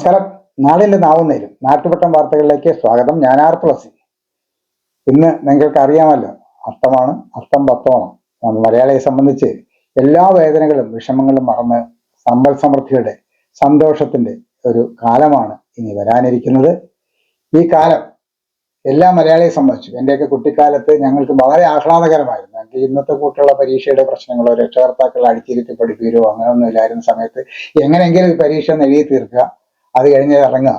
നമസ്കാരം. നാടിന്റെ നാവുന്നേലും നാട്ടുപട്ടം വാർത്തകളിലേക്ക് സ്വാഗതം. ഞാൻ ആർ തുളസി. ഇന്ന് നിങ്ങൾക്ക് അറിയാമല്ലോ, അത്തമാണ്, അത്തം പത്തോണം. മലയാളിയെ സംബന്ധിച്ച് എല്ലാ വേദനകളും വിഷമങ്ങളും മറന്ന് സമ്പൽ സമൃദ്ധിയുടെ സന്തോഷത്തിന്റെ ഒരു കാലമാണ് ഇനി വരാനിരിക്കുന്നത്. ഈ കാലം എല്ലാ മലയാളിയെ സംബന്ധിച്ചു എന്റെയൊക്കെ കുട്ടിക്കാലത്ത് ഞങ്ങൾക്ക് വളരെ ആഹ്ലാദകരമായിരുന്നു. ഞങ്ങൾക്ക് ഇന്നത്തെ കൂട്ടുള്ള പരീക്ഷയുടെ പ്രശ്നങ്ങളോ രക്ഷകർത്താക്കൾ അടിച്ചിരുത്തി പഠിപ്പിക്കുകയോ അങ്ങനെയൊന്നും ഇല്ലായിരുന്ന സമയത്ത് എങ്ങനെയെങ്കിലും ഈ പരീക്ഷ എഴുതി തീർക്കുക, അത് കഴിഞ്ഞ് ഇറങ്ങുക.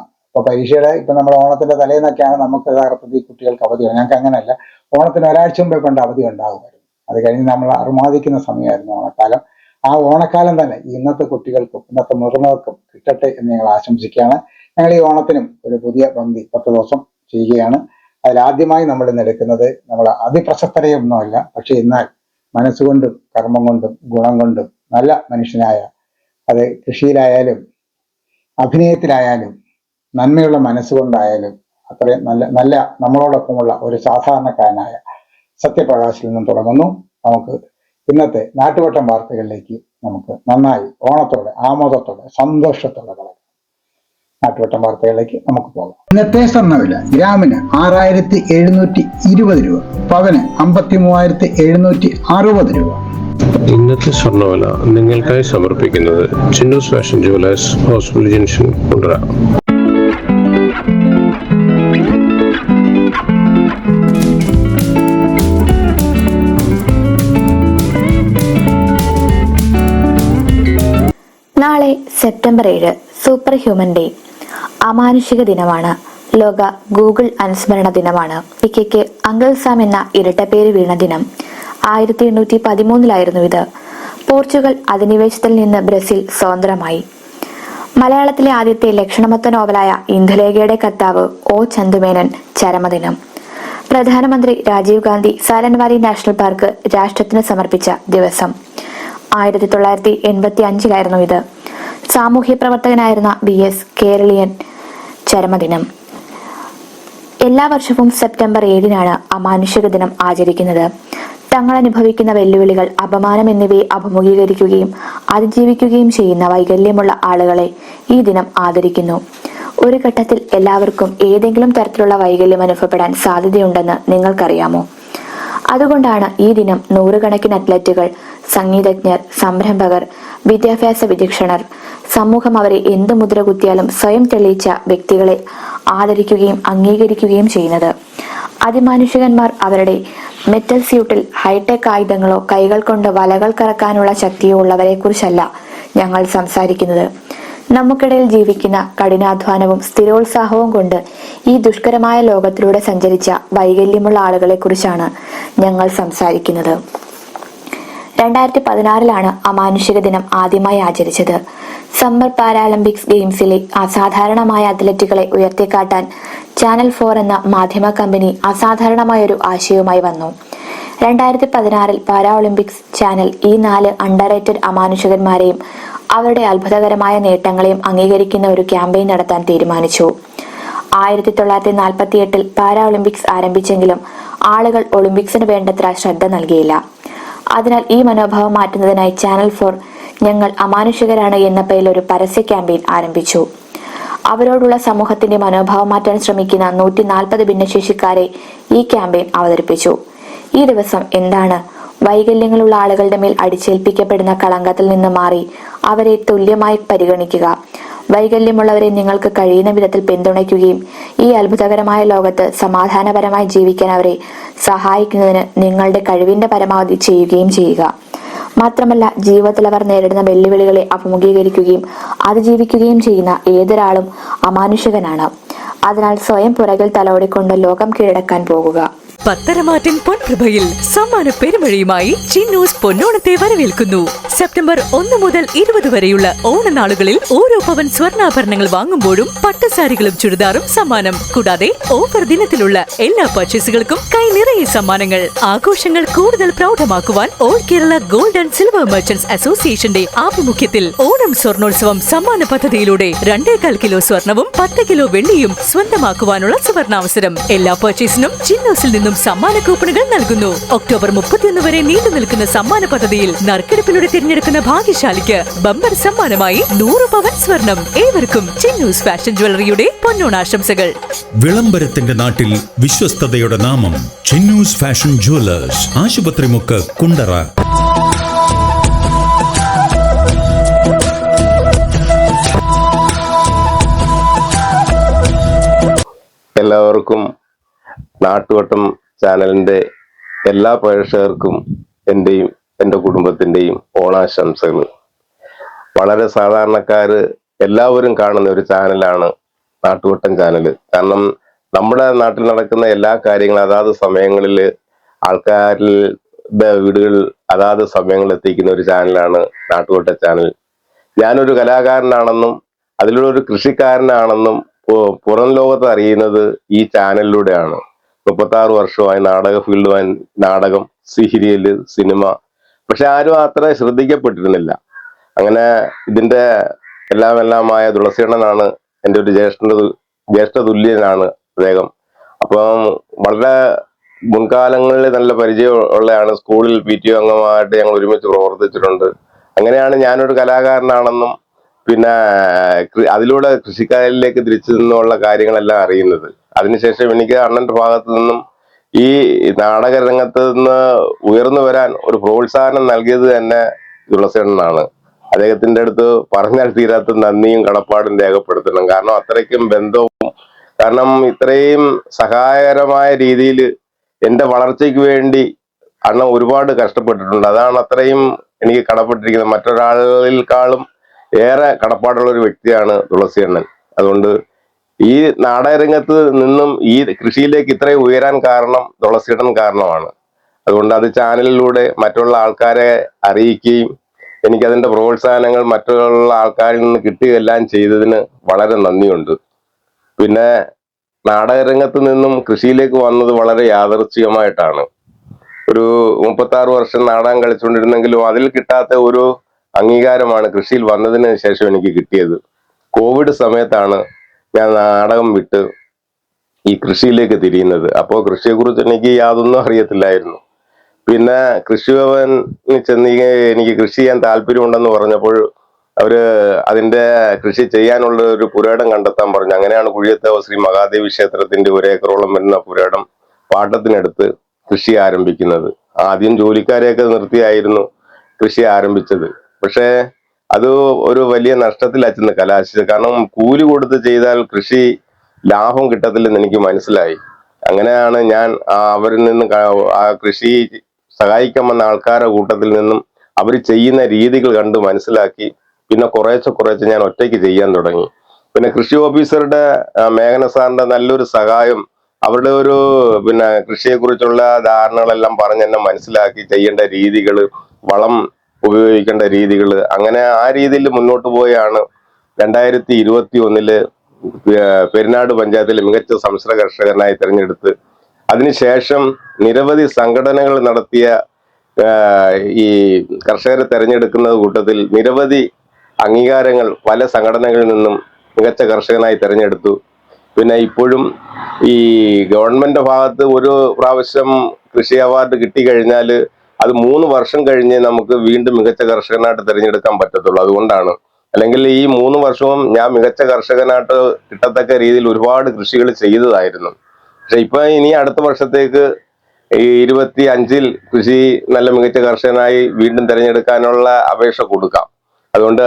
ഇപ്പൊ നമ്മുടെ ഓണത്തിന്റെ തലേന്നൊക്കെയാണ് നമുക്ക് യഥാർത്ഥത്തിൽ കുട്ടികൾക്ക് അവധി. ഞങ്ങൾക്ക് അങ്ങനെയല്ല, ഓണത്തിന് ഒരാഴ്ച മുമ്പേ കൊണ്ട് അവധി ഉണ്ടാകുമായിരുന്നു. അത് കഴിഞ്ഞ് നമ്മൾ അറുമാദിക്കുന്ന സമയമായിരുന്നു ഓണക്കാലം. ആ ഓണക്കാലം തന്നെ ഇന്നത്തെ കുട്ടികൾക്കും ഇന്നത്തെ മുതിർന്നവർക്കും കിട്ടട്ടെ എന്ന് ഞങ്ങൾ ആശംസിക്കുകയാണ്. ഞങ്ങൾ ഈ ഓണത്തിനും ഒരു പുതിയ പങ്ക്തി 10 ദിവസം ചെയ്യുകയാണ്. അതിലാദ്യമായി നമ്മൾ ഇന്ന് എടുക്കുന്നത് നമ്മൾ അതിപ്രശസ്തരെയൊന്നുമല്ല, പക്ഷെ എന്നാൽ മനസ്സുകൊണ്ടും കർമ്മം കൊണ്ടും ഗുണം കൊണ്ടും നല്ല മനുഷ്യനായ, അത് കൃഷിയിലായാലും അഭിനയത്തിലായാലും നന്മയുള്ള മനസ്സുകൊണ്ടായാലും അത്രയും നല്ല നമ്മളോടൊപ്പമുള്ള ഒരു സാധാരണക്കാരനായ സത്യപ്രകാശിൽ നിന്നും തുടങ്ങുന്നു. നമുക്ക് ഇന്നത്തെ നാട്ടുവട്ടം വാർത്തകളിലേക്ക് നമുക്ക് നന്നായി ഓണത്തോടെ ആമോദത്തോടെ സന്തോഷത്തോടെ കളയാം. നാട്ടുവട്ടം വാർത്തകളിലേക്ക് നമുക്ക് പോകാം. ഇന്നത്തെ സ്വർണ്ണവില ഗ്രാമിന് 6720 രൂപ, പവന് 53,760 രൂപ. ഇന്നത്തെ സ്വർണ്ണവില നിങ്ങൾക്കായി സമർപ്പിക്കുന്നത് Chinnoos fashion jewellers, hospital junction, Kundara. നാളെ സെപ്റ്റംബർ 7 സൂപ്പർ ഹ്യൂമൻ ഡേ, അമാനുഷിക ദിനമാണ്. ലോക ഗൂഗിൾ അനുസ്മരണ ദിനമാണ്. ഇക്കയ്ക്ക് അങ്കിൾ സാം എന്ന ഇരട്ടപ്പേര് വീണ ദിനം. 1813 ഇത്. പോർച്ചുഗൽ അധിനിവേശത്തിൽ നിന്ന് ബ്രസീൽ സ്വതന്ത്രമായി. മലയാളത്തിലെ ആദ്യത്തെ ലക്ഷണമൊത്ത നോവലായ ഇന്ദുലേഖയുടെ കർത്താവ് ഒ ചന്തുമേനോൻ ചരമദിനം. പ്രധാനമന്ത്രി Rajiv Gandhi Silent Valley National Park രാഷ്ട്രത്തിന് സമർപ്പിച്ച ദിവസം. 1985 ഇത്. സാമൂഹ്യ പ്രവർത്തകനായിരുന്ന BS കേരളീയൻ ചരമദിനം. എല്ലാ വർഷവും സെപ്റ്റംബർ 7 അമാനുഷിക ദിനം ആചരിക്കുന്നത്. തങ്ങൾ അനുഭവിക്കുന്ന വെല്ലുവിളികൾ, അപമാനം എന്നിവയെ അഭിമുഖീകരിക്കുകയും അതിജീവിക്കുകയും ചെയ്യുന്ന വൈകല്യമുള്ള ആളുകളെ ഈ ദിനം ആദരിക്കുന്നു. ഒരു ഘട്ടത്തിൽ എല്ലാവർക്കും ഏതെങ്കിലും തരത്തിലുള്ള വൈകല്യം അനുഭവപ്പെടാൻ സാധ്യതയുണ്ടെന്ന് നിങ്ങൾക്കറിയാമോ? അതുകൊണ്ടാണ് ഈ ദിനം നൂറുകണക്കിന് അത്ലറ്റുകൾ, സംഗീതജ്ഞർ, സംരംഭകർ, വിദ്യാഭ്യാസ വിചക്ഷണർ, സമൂഹം അവരെ എന്ത് മുദ്ര കുത്തിയാലും സ്വയം തെളിയിച്ച വ്യക്തികളെ ആദരിക്കുകയും അംഗീകരിക്കുകയും ചെയ്യുന്നത്. അതിമാനുഷികന്മാർ അവരുടെ മെറ്റൽ സ്യൂട്ടിൽ ഹൈടെക് ആയുധങ്ങളോ കൈകൾ കൊണ്ട് വലകൾ കറക്കാനുള്ള ശക്തിയോ ഉള്ളവരെ കുറിച്ചല്ല ഞങ്ങൾ സംസാരിക്കുന്നത്. നമുക്കിടയിൽ ജീവിക്കുന്ന കഠിനാധ്വാനവും സ്ഥിരോത്സാഹവും കൊണ്ട് ഈ ദുഷ്കരമായ ലോകത്തിലൂടെ സഞ്ചരിച്ച വൈകല്യമുള്ള ആളുകളെ കുറിച്ചാണ് ഞങ്ങൾ സംസാരിക്കുന്നത്. 2016 അമാനുഷിക ദിനം ആദ്യമായി ആചരിച്ചത്. സമ്മർ പാരാലിമ്പിക്സ് ഗെയിംസിലെ അസാധാരണമായ അത്ലറ്റുകളെ ഉയർത്തിക്കാട്ടാൻ ചാനൽ 4 എന്ന മാധ്യമ കമ്പനി അസാധാരണമായൊരു ആശയവുമായി വന്നു. 2016 പാരാ ഒളിമ്പിക്സ് ചാനൽ ഈ 4 അണ്ടർറേറ്റഡ് അമാനുഷികന്മാരെയും അവരുടെ അത്ഭുതകരമായ നേട്ടങ്ങളെയും അംഗീകരിക്കുന്ന ഒരു ക്യാമ്പയിൻ നടത്താൻ തീരുമാനിച്ചു. 1948 പാരാ ഒളിമ്പിക്സ് ആരംഭിച്ചെങ്കിലും ആളുകൾ ഒളിമ്പിക്സിന് വേണ്ടത്ര ശ്രദ്ധ നൽകിയില്ല. അതിനാൽ ഈ മനോഭാവം മാറ്റുന്നതിനായി ചാനൽ 4 ഞങ്ങൾ അമാനുഷികരാണ് എന്ന പേരിൽ ഒരു പരസ്യ ക്യാമ്പയിൻ ആരംഭിച്ചു. അവരോടുള്ള സമൂഹത്തിന്റെ മനോഭാവം മാറ്റാൻ ശ്രമിക്കുന്ന 140 ഭിന്നശേഷിക്കാരെ ഈ ക്യാമ്പയിൻ അവതരിപ്പിച്ചു. ഈ ദിവസം എന്താണ്? വൈകല്യങ്ങളുള്ള ആളുകളുടെ മേൽ അടിച്ചേൽപ്പിക്കപ്പെടുന്ന കളങ്കത്തിൽ നിന്ന് മാറി അവരെ തുല്യമായി പരിഗണിക്കുക. വൈകല്യമുള്ളവരെ നിങ്ങൾക്ക് കഴിയുന്ന വിധത്തിൽ പിന്തുണയ്ക്കുകയും ഈ അത്ഭുതകരമായ ലോകത്ത് സമാധാനപരമായി ജീവിക്കാൻ അവരെ സഹായിക്കുന്നതിന് നിങ്ങളുടെ കഴിവിന്റെ പരമാവധി ചെയ്യുകയും ചെയ്യുക. മാത്രമല്ല, ജീവിതത്തിൽ അവർ നേരിടുന്ന വെല്ലുവിളികളെ അഭിമുഖീകരിക്കുകയും അതിജീവിക്കുകയും ചെയ്യുന്ന ഏതൊരാളും അമാനുഷികനാണ്. അതിനാൽ സ്വയം പുറകിൽ തലോടിക്കൊണ്ട് ലോകം കീഴടക്കാൻ പോകുക. പത്തരമാറ്റൻ പൊൻപ്രഭയിൽ സമ്മാന പെരുമഴയുമായി ചിന്നൂസ് പൊന്നോണത്തെ വരവേൽക്കുന്നു. സെപ്റ്റംബർ 1 മുതൽ 20 വരെയുള്ള ഓണനാളുകളിൽ ഓരോ പവൻ സ്വർണ്ണാഭരണങ്ങൾ വാങ്ങുമ്പോഴും പട്ടുസാരികളും ചുരിദാറും സമ്മാനം. കൂടാതെ ഓഫർ ദിനത്തിലുള്ള എല്ലാ പർച്ചേസുകൾക്കും കൈ നിറയെ സമ്മാനങ്ങൾ. ആഘോഷങ്ങൾ കൂടുതൽ പ്രൗഢമാക്കുവാൻ all Kerala gold and silver merchants അസോസിയേഷന്റെ ആഭിമുഖ്യത്തിൽ ഓണം സ്വർണോത്സവം സമ്മാന പദ്ധതിയിലൂടെ 2.25 കിലോ സ്വർണവും 10 കിലോ വെള്ളിയും സ്വന്തമാക്കുവാനുള്ള സുവർണാവസരം. എല്ലാ പർച്ചേസിനും ചിന്നൂസിൽ നിന്നും സമ്മാന കൂപ്പണുകൾ നൽകുന്നു. ഒക്ടോബർ 31 വരെ നീണ്ടു നിൽക്കുന്ന സമ്മാന പദ്ധതിയിൽ നറുക്കെടുപ്പിലൂടെ തിരഞ്ഞെടുക്കുന്ന ഭാഗ്യശാലിക്ക് ബമ്പർ സമ്മാനമായി 100 പവൻ സ്വർണം. ഏവർക്കും ചിന്നൂസ് ഫാഷൻ ജ്വല്ലറിയുടെ പൊന്നോണാശംസകൾ. വിളംബരത്തിന്റെ നാട്ടിൽ വിശ്വസ്തതയുടെ നാമം ചിന്നൂസ് ഫാഷൻ ജ്വല്ലേഴ്സ്, ആശുപത്രിമുക്ക്, കുണ്ടറ. എല്ലാവർക്കും നാട്ടുവട്ടം ചാനലിന്റെ എല്ലാ പ്രേക്ഷകർക്കും എന്റെയും എൻ്റെ കുടുംബത്തിന്റെയും ഓണാശംസകൾ. വളരെ സാധാരണക്കാര് എല്ലാവരും കാണുന്ന ഒരു ചാനലാണ് നാട്ടുവട്ടം ചാനൽ. കാരണം നമ്മുടെ നാട്ടിൽ നടക്കുന്ന എല്ലാ കാര്യങ്ങളും അതാത് സമയങ്ങളിൽ ആൾക്കാരുടെ വീടുകളിൽ അതാത് സമയങ്ങളിൽ എത്തിക്കുന്ന ഒരു ചാനലാണ് നാട്ടുവട്ടം ചാനൽ. ഞാനൊരു കലാകാരനാണെന്നും അതിലൊരു കൃഷിക്കാരനാണെന്നും പുറം ലോകത്ത് അറിയുന്നത് ഈ ചാനലിലൂടെയാണ്. 36 വർഷമായി നാടക ഫീൽഡുമായി, നാടകം, സീരിയല്, സിനിമ. പക്ഷെ ആരും അത്ര ശ്രദ്ധിക്കപ്പെട്ടിരുന്നില്ല. അങ്ങനെ ഇതിന്റെ എല്ലാമായ തുളസിയണ്ണനാണ് എൻ്റെ ഒരു ജ്യേഷ്ഠ തുല്യനാണ് അദ്ദേഹം. അപ്പം വളരെ മുൻകാലങ്ങളിൽ നല്ല പരിചയമുള്ളതാണ്. സ്കൂളിൽ PTO അംഗമായിട്ട് ഞങ്ങൾ ഒരുമിച്ച് പ്രവർത്തിച്ചിട്ടുണ്ട്. അങ്ങനെയാണ് ഞാനൊരു കലാകാരനാണെന്നും പിന്നെ അതിലൂടെ കൃഷിക്കാരിലേക്ക് തിരിച്ചു നിന്നുള്ള കാര്യങ്ങളെല്ലാം അറിയുന്നത്. അതിനുശേഷം എനിക്ക് അണ്ണന്റെ ഭാഗത്തു നിന്നും ഈ നാടക രംഗത്ത് നിന്ന് ഉയർന്നു വരാൻ ഒരു പ്രോത്സാഹനം നൽകിയത് തന്നെ തുളസിയണ്ണനാണ്. അദ്ദേഹത്തിന്റെ അടുത്ത് പറഞ്ഞാൽ തീരാത്ത നന്ദിയും കടപ്പാടും രേഖപ്പെടുത്തണം. കാരണം അത്രയ്ക്കും ബന്ധവും, കാരണം ഇത്രയും സഹായകരമായ രീതിയിൽ എൻ്റെ വളർച്ചയ്ക്ക് വേണ്ടി അണ്ണൻ ഒരുപാട് കഷ്ടപ്പെട്ടിട്ടുണ്ട്. അതാണ് അത്രയും എനിക്ക് കടപ്പെട്ടിരിക്കുന്നത്. മറ്റൊരാളുകളെക്കാളും ഏറെ കടപ്പാടുള്ള ഒരു വ്യക്തിയാണ് തുളസിയണ്ണൻ. അതുകൊണ്ട് ഈ നാടകരംഗത്ത് നിന്നും ഈ കൃഷിയിലേക്ക് ഇത്രയും ഉയരാൻ കാരണം തുളസിയണ്ണൻ കാരണമാണ്. അതുകൊണ്ട് അത് ചാനലിലൂടെ മറ്റുള്ള ആൾക്കാരെ അറിയിക്കുകയും എനിക്കതിൻ്റെ പ്രോത്സാഹനങ്ങൾ മറ്റുള്ള ആൾക്കാരിൽ നിന്ന് കിട്ടുകയെല്ലാം ചെയ്തതിന് വളരെ നന്ദിയുണ്ട്. പിന്നെ നാടകരംഗത്ത് നിന്നും കൃഷിയിലേക്ക് വന്നത് വളരെ യാദൃച്ഛികമായിട്ടാണ്. ഒരു 36 വർഷം നാടകം കളിച്ചുകൊണ്ടിരുന്നെങ്കിലും അതിൽ കിട്ടാത്ത ഒരു അംഗീകാരമാണ് കൃഷിയിൽ വന്നതിന് ശേഷം എനിക്ക് കിട്ടിയത്. കോവിഡ് സമയത്താണ് ഞാൻ നാടകം വിട്ട് ഈ കൃഷിയിലേക്ക് തിരിയുന്നത്. അപ്പോൾ കൃഷിയെക്കുറിച്ച് എനിക്ക് യാതൊന്നും അറിയത്തില്ലായിരുന്നു. പിന്നെ കൃഷിഭവനിൽ ചെന്ന് എനിക്ക് കൃഷി ചെയ്യാൻ താല്പര്യമുണ്ടെന്ന് പറഞ്ഞപ്പോൾ അവര് അതിന്റെ കൃഷി ചെയ്യാനുള്ള ഒരു പുരയിടം കണ്ടെത്താൻ പറഞ്ഞു. അങ്ങനെയാണ് കുഴിയത്താവ് ശ്രീ മഹാദേവി ക്ഷേത്രത്തിന്റെ 1 ഏക്കറോളം വരുന്ന പുരയിടം പാട്ടത്തിനെടുത്ത് കൃഷി ആരംഭിക്കുന്നത്. ആദ്യം ജോലിക്കാരെയൊക്കെ നിർത്തിയായിരുന്നു കൃഷി ആരംഭിച്ചത്. പക്ഷേ അത് ഒരു വലിയ നഷ്ടത്തിലായിരുന്നു കലാശിച്ചത്. കാരണം കൂലി കൊടുത്ത് ചെയ്താൽ കൃഷി ലാഭം കിട്ടത്തില്ലെന്ന് എനിക്ക് മനസ്സിലായി. അങ്ങനെയാണ് ഞാൻ അവരിൽ നിന്നും ആ കൃഷി സഹായിക്കാൻ വന്ന ആൾക്കാരുടെ കൂട്ടത്തിൽ നിന്നും അവർ ചെയ്യുന്ന രീതികൾ കണ്ട് മനസ്സിലാക്കി പിന്നെ കുറേശ്ശെ ഞാൻ ഒറ്റയ്ക്ക് ചെയ്യാൻ തുടങ്ങി. പിന്നെ കൃഷി ഓഫീസറുടെ മേഘന സാറിന്റെ നല്ലൊരു സഹായം, അവരുടെ ഒരു പിന്നെ കൃഷിയെക്കുറിച്ചുള്ള ധാരണകളെല്ലാം പറഞ്ഞ് എന്നെ മനസ്സിലാക്കി ചെയ്യേണ്ട രീതികൾ, വളം ഉപയോഗിക്കേണ്ട രീതികൾ, അങ്ങനെ ആ രീതിയിൽ മുന്നോട്ട് പോയാണ് 2021 പെരിനാട് പഞ്ചായത്തിലെ മികച്ച സംശ്രയ കർഷകനായി തിരഞ്ഞെടുത്ത് അതിനുശേഷം നിരവധി സംഘടനകൾ നടത്തിയ ഈ കർഷകരെ തെരഞ്ഞെടുക്കുന്ന കൂട്ടത്തിൽ നിരവധി അംഗീകാരങ്ങൾ പല സംഘടനകളിൽ നിന്നും മികച്ച കർഷകനായി തിരഞ്ഞെടുത്തു. പിന്നെ ഇപ്പോഴും ഈ ഗവൺമെന്റ് ഭാഗത്ത് ഒരു പ്രാവശ്യം കൃഷി അവാർഡ് കിട്ടിക്കഴിഞ്ഞാൽ അത് 3 വർഷം കഴിഞ്ഞ് നമുക്ക് വീണ്ടും മികച്ച കർഷകനായിട്ട് തിരഞ്ഞെടുക്കാൻ പറ്റത്തുള്ളൂ. അതുകൊണ്ടാണ്. അല്ലെങ്കിൽ ഈ 3 വർഷവും ഞാൻ മികച്ച കർഷകനായിട്ട് കിട്ടത്തക്ക രീതിയിൽ ഒരുപാട് കൃഷികൾ ചെയ്തതായിരുന്നു. പക്ഷെ ഇപ്പൊ ഇനി അടുത്ത വർഷത്തേക്ക് ഈ 25-ൽ കൃഷി നല്ല മികച്ച കർഷകനായി വീണ്ടും തിരഞ്ഞെടുക്കാനുള്ള അപേക്ഷ കൊടുക്കാം. അതുകൊണ്ട്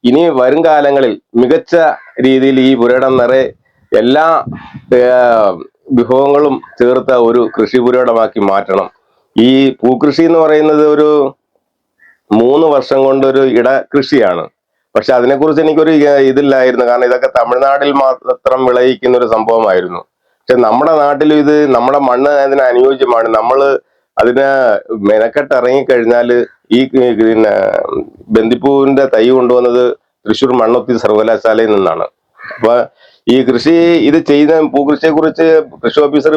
ഇനി വരും കാലങ്ങളിൽ മികച്ച രീതിയിൽ ഈ പുരയിടം നിറയെ എല്ലാ വിഭവങ്ങളും ചേർത്ത ഒരു കൃഷി പുരയിടമാക്കി മാറ്റണം. ഈ പൂക്കൃഷി എന്ന് പറയുന്നത് ഒരു 3 വർഷം കൊണ്ടൊരു ഇടകൃഷിയാണ്. പക്ഷെ അതിനെക്കുറിച്ച് എനിക്കൊരു ഇതില്ലായിരുന്നു. കാരണം ഇതൊക്കെ തമിഴ്നാട്ടിൽ മാത്രം വിളയിക്കുന്ന ഒരു സംഭവമായിരുന്നു. പക്ഷെ നമ്മുടെ നാട്ടിലും ഇത് നമ്മുടെ മണ്ണ് അതിന് അനുയോജ്യമാണ്. നമ്മൾ അതിന് മെനക്കെട്ട് ഇറങ്ങിക്കഴിഞ്ഞാൽ ഈ പിന്നെ ബന്ദിപ്പൂവിന്റെ തൈ കൊണ്ടുവന്നത് തൃശ്ശൂർ മണ്ണുത്തി സർവകലാശാലയിൽ നിന്നാണ്. അപ്പൊ ഈ കൃഷി ഇത് ചെയ്യുന്ന പൂക്കൃഷിയെ കുറിച്ച് കൃഷി ഓഫീസർ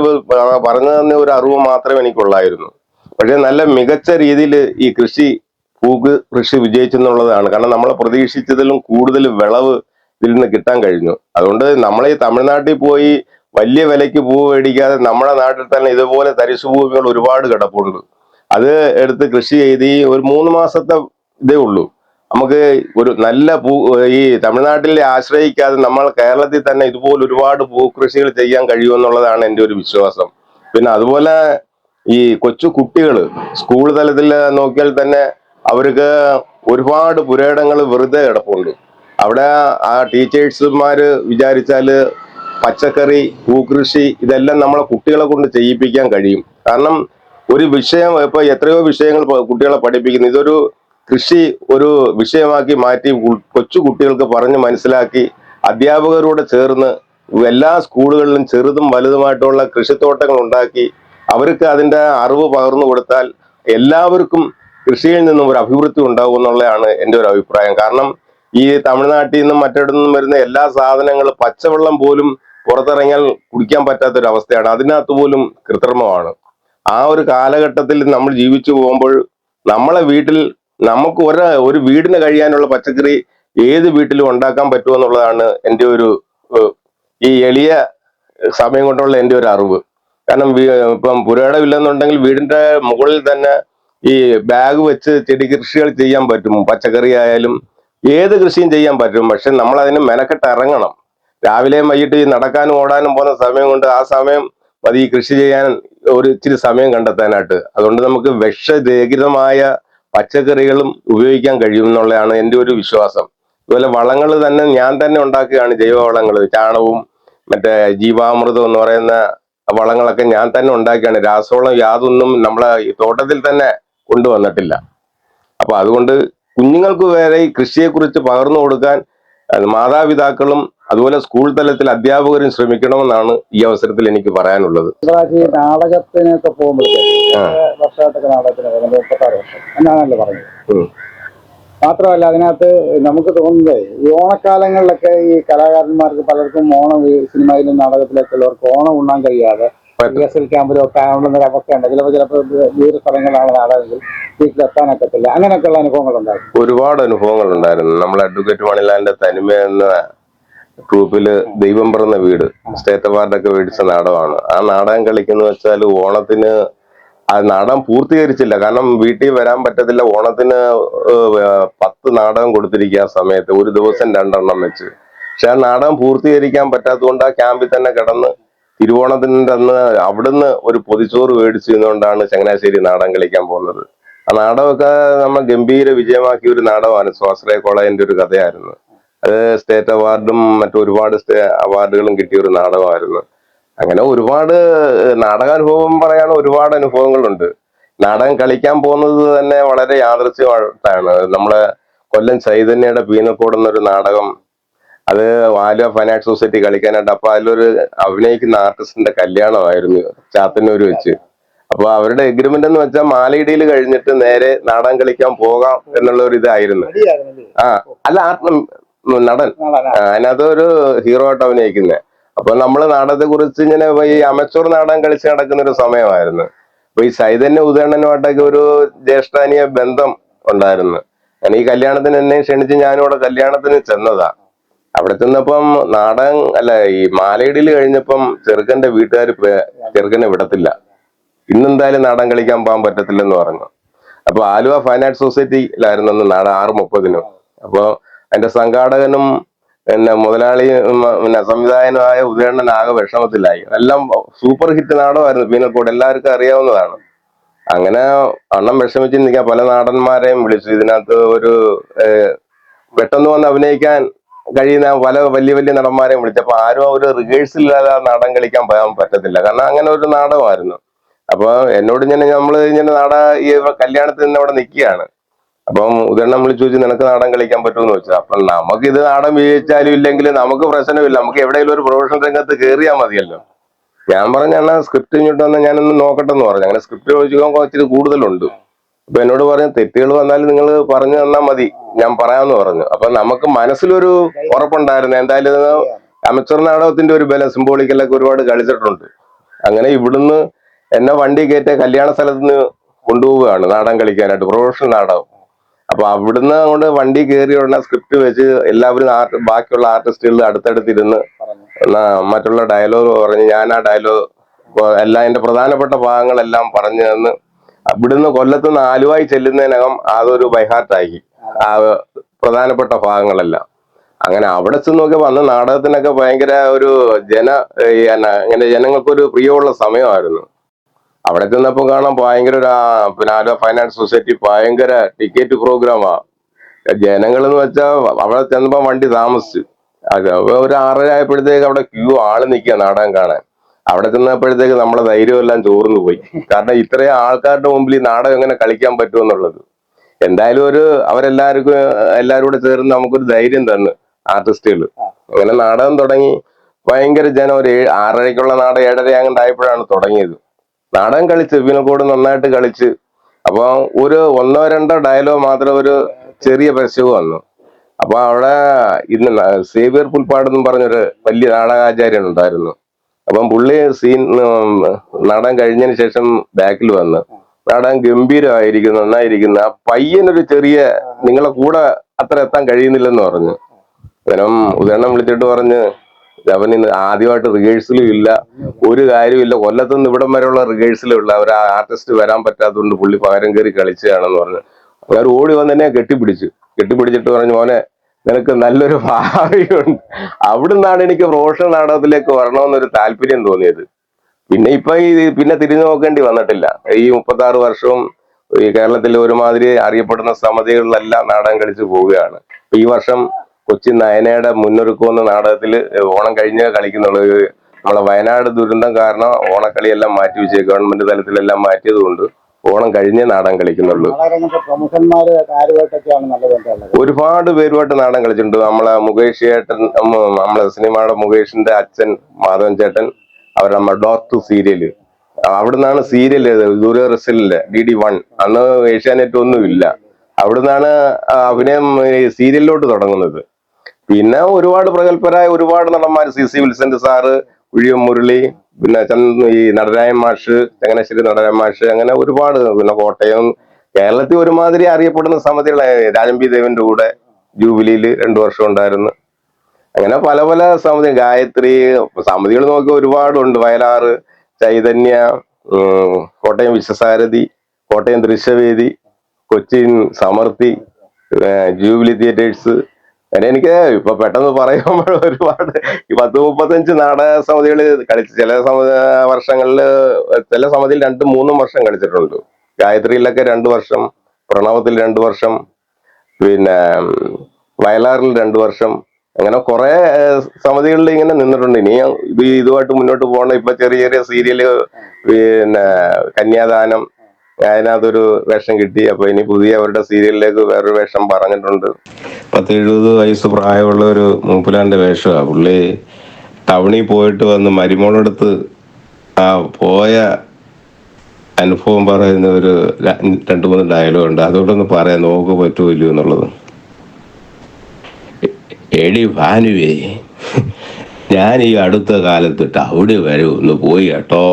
പറഞ്ഞു തന്ന ഒരു അറിവ് മാത്രമേ എനിക്കുള്ളായിരുന്നു. പക്ഷെ നല്ല മികച്ച രീതിയിൽ ഈ കൃഷി വിജയിച്ചെന്നുള്ളതാണ്. കാരണം നമ്മളെ പ്രതീക്ഷിച്ചതിലും കൂടുതൽ വിളവ് ഇതിൽ നിന്ന് കിട്ടാൻ കഴിഞ്ഞു. അതുകൊണ്ട് നമ്മളെ ഈ തമിഴ്നാട്ടിൽ പോയി വലിയ വിലയ്ക്ക് പൂ മേടിക്കാതെ നമ്മുടെ നാട്ടിൽ തന്നെ ഇതുപോലെ തരിശുഭൂമികൾ ഒരുപാട് കിടപ്പുണ്ട്. അത് എടുത്ത് കൃഷി ചെയ്ത് ഈ ഒരു 3 മാസത്തെ ഇതേ ഉള്ളൂ. നമുക്ക് ഒരു നല്ല ഈ തമിഴ്നാട്ടിലെ ആശ്രയിക്കാതെ നമ്മൾ കേരളത്തിൽ തന്നെ ഇതുപോലെ ഒരുപാട് പൂക്കൃഷികൾ ചെയ്യാൻ കഴിയുമെന്നുള്ളതാണ് എൻ്റെ ഒരു വിശ്വാസം. പിന്നെ അതുപോലെ ഈ കൊച്ചു കുട്ടികൾ സ്കൂൾ തലത്തിൽ നോക്കിയാൽ തന്നെ അവർക്ക് ഒരുപാട് പുരയിടങ്ങൾ വെറുതെ കിടപ്പുണ്ട്. അവിടെ ആ ടീച്ചേഴ്സുമാര് വിചാരിച്ചാല് പച്ചക്കറി, പൂക്കൃഷി ഇതെല്ലാം നമ്മളെ കുട്ടികളെ കൊണ്ട് ചെയ്യിപ്പിക്കാൻ കഴിയും. കാരണം ഒരു വിഷയം ഇപ്പൊ എത്രയോ വിഷയങ്ങൾ കുട്ടികളെ പഠിപ്പിക്കുന്നു. ഇതൊരു കൃഷി ഒരു വിഷയമാക്കി മാറ്റി കൊച്ചു കുട്ടികൾക്ക് പറഞ്ഞ് മനസ്സിലാക്കി അധ്യാപകരോട് ചേർന്ന് എല്ലാ സ്കൂളുകളിലും ചെറുതും വലുതുമായിട്ടുള്ള കൃഷിത്തോട്ടങ്ങൾ ഉണ്ടാക്കി അവർക്ക് അതിന്റെ അറിവ് പകർന്നു കൊടുത്താൽ എല്ലാവർക്കും കൃഷിയിൽ നിന്നും ഒരു അഭിവൃദ്ധി ഉണ്ടാവും എന്നുള്ളതാണ് എൻ്റെ ഒരു അഭിപ്രായം. കാരണം ഈ തമിഴ്നാട്ടിൽ നിന്നും മറ്റിടത്തു നിന്നും വരുന്ന എല്ലാ സാധനങ്ങളും പച്ചവെള്ളം പോലും പുറത്തിറങ്ങിയാൽ കുടിക്കാൻ പറ്റാത്തൊരു അവസ്ഥയാണ്. അതിനകത്ത് പോലും കൃത്രിമമാണ്. ആ ഒരു കാലഘട്ടത്തിൽ നമ്മൾ ജീവിച്ചു പോകുമ്പോൾ നമ്മളെ വീട്ടിൽ നമുക്ക് ഒരു വീടിന് കഴിയാനുള്ള പച്ചക്കറി ഏത് വീട്ടിലും ഉണ്ടാക്കാൻ പറ്റുമെന്നുള്ളതാണ് എൻ്റെ ഒരു ഈ എളിയ സമയം കൊണ്ടുള്ള എൻ്റെ ഒരു അറിവ്. കാരണം ഇപ്പം പുരയിടമില്ലെന്നുണ്ടെങ്കിൽ വീടിന്റെ മുകളിൽ തന്നെ ഈ ബാഗ് വെച്ച് ചെടി കൃഷികൾ ചെയ്യാൻ പറ്റും. പച്ചക്കറി ആയാലും ഏത് കൃഷിയും ചെയ്യാൻ പറ്റും. പക്ഷെ നമ്മൾ അതിന് മെനക്കെട്ട് ഇറങ്ങണം. രാവിലെയും വൈകിട്ട് ഈ നടക്കാനും ഓടാനും പോകുന്ന സമയം കൊണ്ട് ആ സമയം മതി ഈ കൃഷി ചെയ്യാൻ ഒരു ഇച്ചിരി സമയം കണ്ടെത്താനായിട്ട്. അതുകൊണ്ട് നമുക്ക് വിഷരഹിതമായ പച്ചക്കറികളും ഉപയോഗിക്കാൻ കഴിയും എന്നുള്ളതാണ് എൻ്റെ ഒരു വിശ്വാസം. അതുപോലെ വളങ്ങൾ തന്നെ ഞാൻ തന്നെ ഉണ്ടാക്കുകയാണ്. ജൈവവളങ്ങൾ, ചാണകവും മറ്റേ ജീവാമൃതം എന്ന് പറയുന്ന വളങ്ങളൊക്കെ ഞാൻ തന്നെ ഉണ്ടാക്കിയാണ്. രാസവളം യാതൊന്നും നമ്മളെ ഈ തോട്ടത്തിൽ തന്നെ കൊണ്ടുവന്നിട്ടില്ല. അപ്പൊ അതുകൊണ്ട് കുഞ്ഞുങ്ങൾക്ക് വരെ ഈ കൃഷിയെക്കുറിച്ച് പകർന്നു കൊടുക്കാൻ മാതാപിതാക്കളും അതുപോലെ സ്കൂൾ തലത്തിൽ അധ്യാപകരും ശ്രമിക്കണമെന്നാണ് ഈ അവസരത്തിൽ എനിക്ക് പറയാനുള്ളത്. ഈ നാടകത്തിനൊക്കെ പോകുമ്പോഴത്തേക്ക് വർഷമായിട്ടൊക്കെ നാടകത്തിന് 36 വർഷം എന്നാണല്ലോ പറഞ്ഞത്. മാത്രമല്ല അതിനകത്ത് നമുക്ക് തോന്നുന്നത് ഈ ഓണക്കാലങ്ങളിലൊക്കെ ഈ കലാകാരന്മാർക്ക് പലർക്കും ഓണം സിനിമയിലും നാടകത്തിലൊക്കെ ഉള്ളവർക്ക് ഓണം ഉണ്ണാൻ കഴിയാതെ റിഹേഴ്സൽ ക്യാമ്പിലും ഒക്കെ ആവുന്ന അവസ്ഥയുണ്ട്. ചിലപ്പോൾ ദൂര സ്ഥലങ്ങളാണ് നാടകമെങ്കിൽ വീട്ടിലെത്താനൊക്കത്തില്ല. അങ്ങനെയൊക്കെയുള്ള അനുഭവങ്ങൾ ഉണ്ടായിരുന്നു. ഒരുപാട് അനുഭവങ്ങൾ ഉണ്ടായിരുന്നു. നമ്മൾ അഡ്വക്കേറ്റ് മണിലാലിന്റെ തനിമ എന്ന ട്രൂപ്പില് ദൈവം പിറന്ന വീട് സ്റ്റേറ്റ് അവാർഡൊക്കെ മേടിച്ച നാടകമാണ്. ആ നാടകം കളിക്കുന്ന വെച്ചാൽ ഓണത്തിന് ആ നാടകം പൂർത്തീകരിച്ചില്ല. കാരണം വീട്ടിൽ വരാൻ പറ്റത്തില്ല. ഓണത്തിന് 10 നാടകം കൊടുത്തിരിക്കുക ആ സമയത്ത്, ഒരു ദിവസം 2 എണ്ണം വെച്ച്. പക്ഷെ ആ നാടകം പൂർത്തീകരിക്കാൻ പറ്റാത്തതുകൊണ്ട് ആ ക്യാമ്പിൽ തന്നെ കിടന്ന് തിരുവോണത്തിൻ്റെ അന്ന് അവിടുന്ന് ഒരു പൊതിച്ചോറ് മേടിച്ചു നിന്നുകൊണ്ടാണ് ചങ്ങനാശ്ശേരി നാടകം കളിക്കാൻ പോകുന്നത്. ആ നാടകമൊക്കെ നമ്മൾ ഗംഭീര വിജയമാക്കിയ ഒരു നാടകമാണ്. സ്വാശ്രയ കോളേജിന്റെ ഒരു കഥയായിരുന്നു. അത് സ്റ്റേറ്റ് അവാർഡും മറ്റൊരുപാട് അവാർഡുകളും കിട്ടിയ ഒരു നാടകമായിരുന്നു. അങ്ങനെ ഒരുപാട് നാടകാനുഭവം പറയാൻ ഒരുപാട് അനുഭവങ്ങളുണ്ട്. നാടകം കളിക്കാൻ പോകുന്നത് തന്നെ വളരെ യാദൃച്ഛികമായിട്ടാണ്. നമ്മളെ കൊല്ലം ചൈതന്യയുടെ പീനക്കോട് എന്നൊരു നാടകം, അത് ആലുവ ഫൈനാൻസ് സൊസൈറ്റി കളിക്കാനായിട്ട്. അപ്പൊ അതിലൊരു അഭിനയിക്കുന്ന ആർട്ടിസ്റ്റിന്റെ കല്യാണമായിരുന്നു ചാത്തന്നൂര് വെച്ച്. അപ്പൊ അവരുടെ എഗ്രിമെന്റ് എന്ന് വെച്ചാൽ മാലയിടിയിൽ കഴിഞ്ഞിട്ട് നേരെ നാടകം കളിക്കാൻ പോകാം എന്നുള്ള ഒരു ഇതായിരുന്നു. അല്ല നടൻ അതിനകത്ത് ഒരു ഹീറോ ആയിട്ട് അഭിനയിക്കുന്നത്. അപ്പൊ നമ്മള് നാടകത്തെ കുറിച്ച് ഇങ്ങനെ ഈ അമച്ചൂർ നാടകം കളിച്ച് നടക്കുന്ന ഒരു സമയമായിരുന്നു. അപ്പൊ ഈ ചൈതന്യ ഉദയണ്ണനുമായിട്ടൊക്കെ ഒരു ജ്യേഷ്ഠാനീയ ബന്ധം ഉണ്ടായിരുന്നു. ഞാൻ ഈ കല്യാണത്തിന് എന്നെ ക്ഷണിച്ച് ഞാനിവിടെ കല്യാണത്തിന് ചെന്നതാ. അവിടെ ചെന്നപ്പം നാടകം ഈ മാലയിടിയിൽ കഴിഞ്ഞപ്പം ചെറുക്കന്റെ വീട്ടുകാർ ചെറുക്കനെ വിടത്തില്ല. ഇന്നെന്തായാലും നാടകം കളിക്കാൻ പോകാൻ പറ്റത്തില്ലെന്ന് പറഞ്ഞു. അപ്പൊ ആലുവ ഫൈനാൻസ് സൊസൈറ്റിയിലായിരുന്നു അന്ന് നാടകം 6:30. അപ്പൊ അതിന്റെ സംഘാടകനും മുതലാളിയും സംവിധായകനുമായ ഉദയണ്ണൻ ആകെ വിഷമത്തിലായി. എല്ലാം സൂപ്പർ ഹിറ്റ് നാടകമായിരുന്നു പീനക്കോട്, എല്ലാവർക്കും അറിയാവുന്നതാണ്. അങ്ങനെ അണ്ണം വിഷമിച്ച് നിൽക്കാൻ പല നാടന്മാരെയും വിളിച്ചു. ഇതിനകത്ത് ഒരു പെട്ടെന്ന് വന്ന് അഭിനയിക്കാൻ കഴിയുന്ന പല വലിയ വലിയ നടന്മാരെയും വിളിച്ചപ്പോ ആരും ഒരു റിഹേഴ്സലില്ലാതെ ആ നാടകം കളിക്കാൻ പോകാൻ പറ്റത്തില്ല. കാരണം അങ്ങനെ ഒരു നാടകമായിരുന്നു. അപ്പൊ എന്നോട് നമ്മള് ഈ കല്യാണത്തിൽ നിന്ന് അവിടെ നിൽക്കുകയാണ്. അപ്പം ഉദയണ്ണൻ വിളിച്ചു ചോദിച്ചു, നിനക്ക് നാടകം കളിക്കാൻ പറ്റുമെന്ന് വെച്ചാൽ. അപ്പൊ നമുക്കിത് നാടകം വീഴ്ചാലും ഇല്ലെങ്കിലും നമുക്ക് പ്രശ്നമില്ല, നമുക്ക് എവിടെയെങ്കിലും ഒരു പ്രൊഫഷണൽ രംഗത്ത് കയറിയാൽ മതിയല്ലോ. ഞാൻ പറഞ്ഞ സ്ക്രിപ്റ്റ് ഇങ്ങോട്ട് വന്നാൽ ഞാനൊന്ന് നോക്കട്ടെ എന്ന് പറഞ്ഞു. അങ്ങനെ സ്ക്രിപ്റ്റ് ചോദിക്കുമ്പോൾ ഇച്ചിരി കൂടുതലുണ്ട്. അപ്പൊ എന്നോട് പറഞ്ഞു, തെറ്റുകൾ വന്നാലും നിങ്ങൾ പറഞ്ഞു തന്നാൽ മതി, ഞാൻ പറയാമെന്ന് പറഞ്ഞു. അപ്പൊ നമുക്ക് മനസ്സിലൊരു ഉറപ്പുണ്ടായിരുന്നു, എന്തായാലും അമച്ചർ നാടകത്തിന്റെ ഒരു ബലം സിംബോളിക്കലൊക്കെ ഒരുപാട് കളിച്ചിട്ടുണ്ട്. അങ്ങനെ ഇവിടുന്ന് എന്നെ വണ്ടി കയറ്റ കല്യാണ സ്ഥലത്ത് നിന്ന് കൊണ്ടുപോവുകയാണ് നാടകം കളിക്കാനായിട്ട്, പ്രൊഫഷണൽ നാടകം. അപ്പൊ അവിടുന്ന് അങ്ങോട്ട് വണ്ടി കയറി ഉടനെ സ്ക്രിപ്റ്റ് വെച്ച് എല്ലാവരും ബാക്കിയുള്ള ആർട്ടിസ്റ്റുകൾ അടുത്തടുത്തിരുന്ന് മറ്റുള്ള ഡയലോഗ് പറഞ്ഞ് ഞാൻ ആ ഡയലോഗ് എല്ലാം അതിന്റെ പ്രധാനപ്പെട്ട ഭാഗങ്ങളെല്ലാം പറഞ്ഞു തന്ന് അവിടുന്ന് കൊല്ലത്തുനിന്ന് ആലുവായി ചെല്ലുന്നതിനകം അതൊരു ബൈഹാർട്ടാക്കി. ആ പ്രധാനപ്പെട്ട ഭാഗങ്ങളെല്ലാം. അങ്ങനെ അവിടെ ചെന്നൊക്കെ വന്ന് നാടകത്തിനൊക്കെ ഭയങ്കര ഒരു ഇങ്ങനെ ജനങ്ങൾക്കൊരു പ്രിയമുള്ള സമയമായിരുന്നു. അവിടെ ചെന്നപ്പോൾ കാണാൻ ഭയങ്കര പിന്നെ ആലുവ ഫൈനാൻസ് സൊസൈറ്റി ഭയങ്കര ടിക്കറ്റ് പ്രോഗ്രാമാ. ജനങ്ങൾ എന്ന് വെച്ചാൽ അവിടെ ചെന്നപ്പോ വണ്ടി താമസിച്ചു. അത് ഒരു 6:30 ആയപ്പോഴത്തേക്ക് അവിടെ ക്യൂ ആള് നിൽക്കുക നാടകം കാണാൻ. അവിടെ ചെന്നപ്പോഴത്തേക്ക് നമ്മളെ ധൈര്യം എല്ലാം ചോർന്നു പോയി. കാരണം ഇത്രയും ആൾക്കാരുടെ മുമ്പിൽ ഈ നാടകം എങ്ങനെ കളിക്കാൻ പറ്റുമെന്നുള്ളത്. എന്തായാലും എല്ലാവരും കൂടെ ചേർന്ന് നമുക്കൊരു ധൈര്യം തന്നു ആർട്ടിസ്റ്റുകൾ. അങ്ങനെ നാടകം തുടങ്ങി. ഭയങ്കര ജനം. ഒരു 6:30-ക്കുള്ള നാടകം 7:30 അങ്ങോട്ടായപ്പോഴാണ് തുടങ്ങിയത്. നാടകം കളിച്ച് വിനോദ് നന്നായിട്ട് കളിച്ച്. അപ്പൊ ഒരു 1-2 ഡയലോഗ് മാത്രം ഒരു ചെറിയ പരസ്യവും വന്നു. അപ്പൊ അവിടെ ഇന്ന് സേവ്യർ പുൽപ്പാട് എന്നും പറഞ്ഞൊരു വലിയ നാടകാചാര്യൻ ഉണ്ടായിരുന്നു. അപ്പം പുള്ളി നാടകം കഴിഞ്ഞതിന് ശേഷം ബാക്കിൽ വന്ന് നാടകം ഗംഭീരമായിരിക്കുന്നു, നന്നായിരിക്കുന്നു. ആ പയ്യനൊരു ചെറിയ നിങ്ങളെ കൂടെ അത്ര എത്താൻ കഴിയുന്നില്ലെന്ന് പറഞ്ഞു. അന്നേരം ഉദാഹരണം വിളിച്ചിട്ട് പറഞ്ഞ് അവന് ആദ്യമായിട്ട് റിഹേഴ്സലും ഇല്ല, ഒരു കാര്യമില്ല, കൊല്ലത്തുനിന്ന് ഇവിടം വരെയുള്ള റിഹേഴ്സലും ഇല്ല, ഒരു ആർട്ടിസ്റ്റ് വരാൻ പറ്റാത്തതുകൊണ്ട് പുള്ളി പകരം കയറി കളിച്ചതാണെന്ന് പറഞ്ഞു. അവർ ഓടി വന്ന് എന്നെ കെട്ടിപ്പിടിച്ചിട്ട് പറഞ്ഞു, മോനെ നിനക്ക് നല്ലൊരു ഭാവിയുണ്ട്. അവിടുന്നാണ് എനിക്ക് പ്രൊഫഷണൽ നാടകത്തിലേക്ക് വരണമെന്നൊരു താല്പര്യം തോന്നിയത്. പിന്നെ തിരിഞ്ഞു നോക്കേണ്ടി വന്നിട്ടില്ല. ഈ 36 വർഷവും ഈ കേരളത്തിലെ ഒരുമാതിരി അറിയപ്പെടുന്ന സമിതികളിലെല്ലാം നാടകം കളിച്ച് പോവുകയാണ്. ഈ വർഷം കൊച്ചി നയനയുടെ മുന്നൊരുക്കം എന്ന നാടകത്തില് ഓണം കഴിഞ്ഞ് കളിക്കുന്നുള്ളൂ. നമ്മളെ വയനാട് ദുരന്തം കാരണം ഓണക്കളിയെല്ലാം മാറ്റിവെച്ച് ഗവൺമെന്റ് തലത്തിലെല്ലാം മാറ്റിയത് കൊണ്ട് ഓണം കഴിഞ്ഞേ നാടകം കളിക്കുന്നുള്ളൂ. ഒരുപാട് പേരുമായിട്ട് നാടകം കളിച്ചിട്ടുണ്ട്. നമ്മളെ മുകേഷ് ചേട്ടൻ, നമ്മളെ സിനിമയുടെ മുകേഷിന്റെ അച്ഛൻ മാധവൻ ചേട്ടൻ, അവരുടെ നമ്മ ഡോക്ടർ സീരിയല്, അവിടുന്നാണ് സീരിയല് ദൂരദർശനിലെ DD1, അന്ന് ഏഷ്യാനെറ്റ് ഒന്നും ഇല്ല. അവിടുന്നാണ് അഭിനയം സീരിയലിലോട്ട് തുടങ്ങുന്നത്. പിന്നെ ഒരുപാട് പ്രഗത്ഭരായ ഒരുപാട് നടന്മാർ, CC വിൽസന്റ് സാറ്, കുഴിയം മുരളി, പിന്നെ ഈ നടരായൻ മാഷ്, ചങ്ങനാശ്ശേരി നടരായൻ മാഷ്, അങ്ങനെ ഒരുപാട്. പിന്നെ കോട്ടയം, കേരളത്തിൽ ഒരുമാതിരി അറിയപ്പെടുന്ന സമിതികളായ രാജൻ പി ദേവന്റെ കൂടെ ജൂബിലിയിൽ 2 വർഷം ഉണ്ടായിരുന്നു. അങ്ങനെ പല പല സമിതി, ഗായത്രി സമിതികൾ നോക്കി ഒരുപാടുണ്ട്. വയലാറ്, ചൈതന്യ, കോട്ടയം വിശ്വസാരഥി, കോട്ടയം ദൃശ്യവേദി, കൊച്ചിൻ സമൃദ്ധി, ജൂബിലി തിയേറ്റേഴ്സ്. അങ്ങനെ എനിക്ക് ഇപ്പൊ പെട്ടെന്ന് പറയുമ്പോൾ ഒരുപാട് 10-35 നാടക സമിതികൾ കളിച്ച്, ചില വർഷങ്ങളിൽ ചില സമിതിയിൽ 2-3 വർഷം കളിച്ചിട്ടുണ്ട്. ഗായത്രിയിലൊക്കെ 2 വർഷം, പ്രണവത്തിൽ 2 വർഷം, പിന്നെ വയലാറിൽ 2 വർഷം. അങ്ങനെ കുറെ സമിതികളിൽ ഇങ്ങനെ നിന്നിട്ടുണ്ട്. ഇനി ഇതുമായിട്ട് മുന്നോട്ട് പോകണം. ഇപ്പൊ ചെറിയ ചെറിയ സീരിയല്, പിന്നെ കന്യാദാനം, അതിനകത്തൊരു വേഷം കിട്ടി. അപ്പൊ ഇനി പുതിയ അവരുടെ സീരിയലിലേക്ക് വേറൊരു വേഷം പറഞ്ഞിട്ടുണ്ട്. 10-70 വയസ്സ് പ്രായമുള്ള ഒരു മൂപ്പലാന്റെ വേഷമാണ്. പുള്ളി ടൗണിൽ പോയിട്ട് വന്ന് മരുമോളെടുത്ത് ആ പോയ അനുഭവം പറയുന്ന ഒരു 2-3 ഡയലോഗ് ഉണ്ട്. അതുകൊണ്ടൊന്ന് പറയാൻ നോക്ക് പറ്റുമല്ലോ എന്നുള്ളത്. എടി ഭാനുവേ, ഞാൻ ഈ അടുത്ത കാലത്ത് ടൗണിൽ വരെ ഒന്ന് പോയി കേട്ടോ.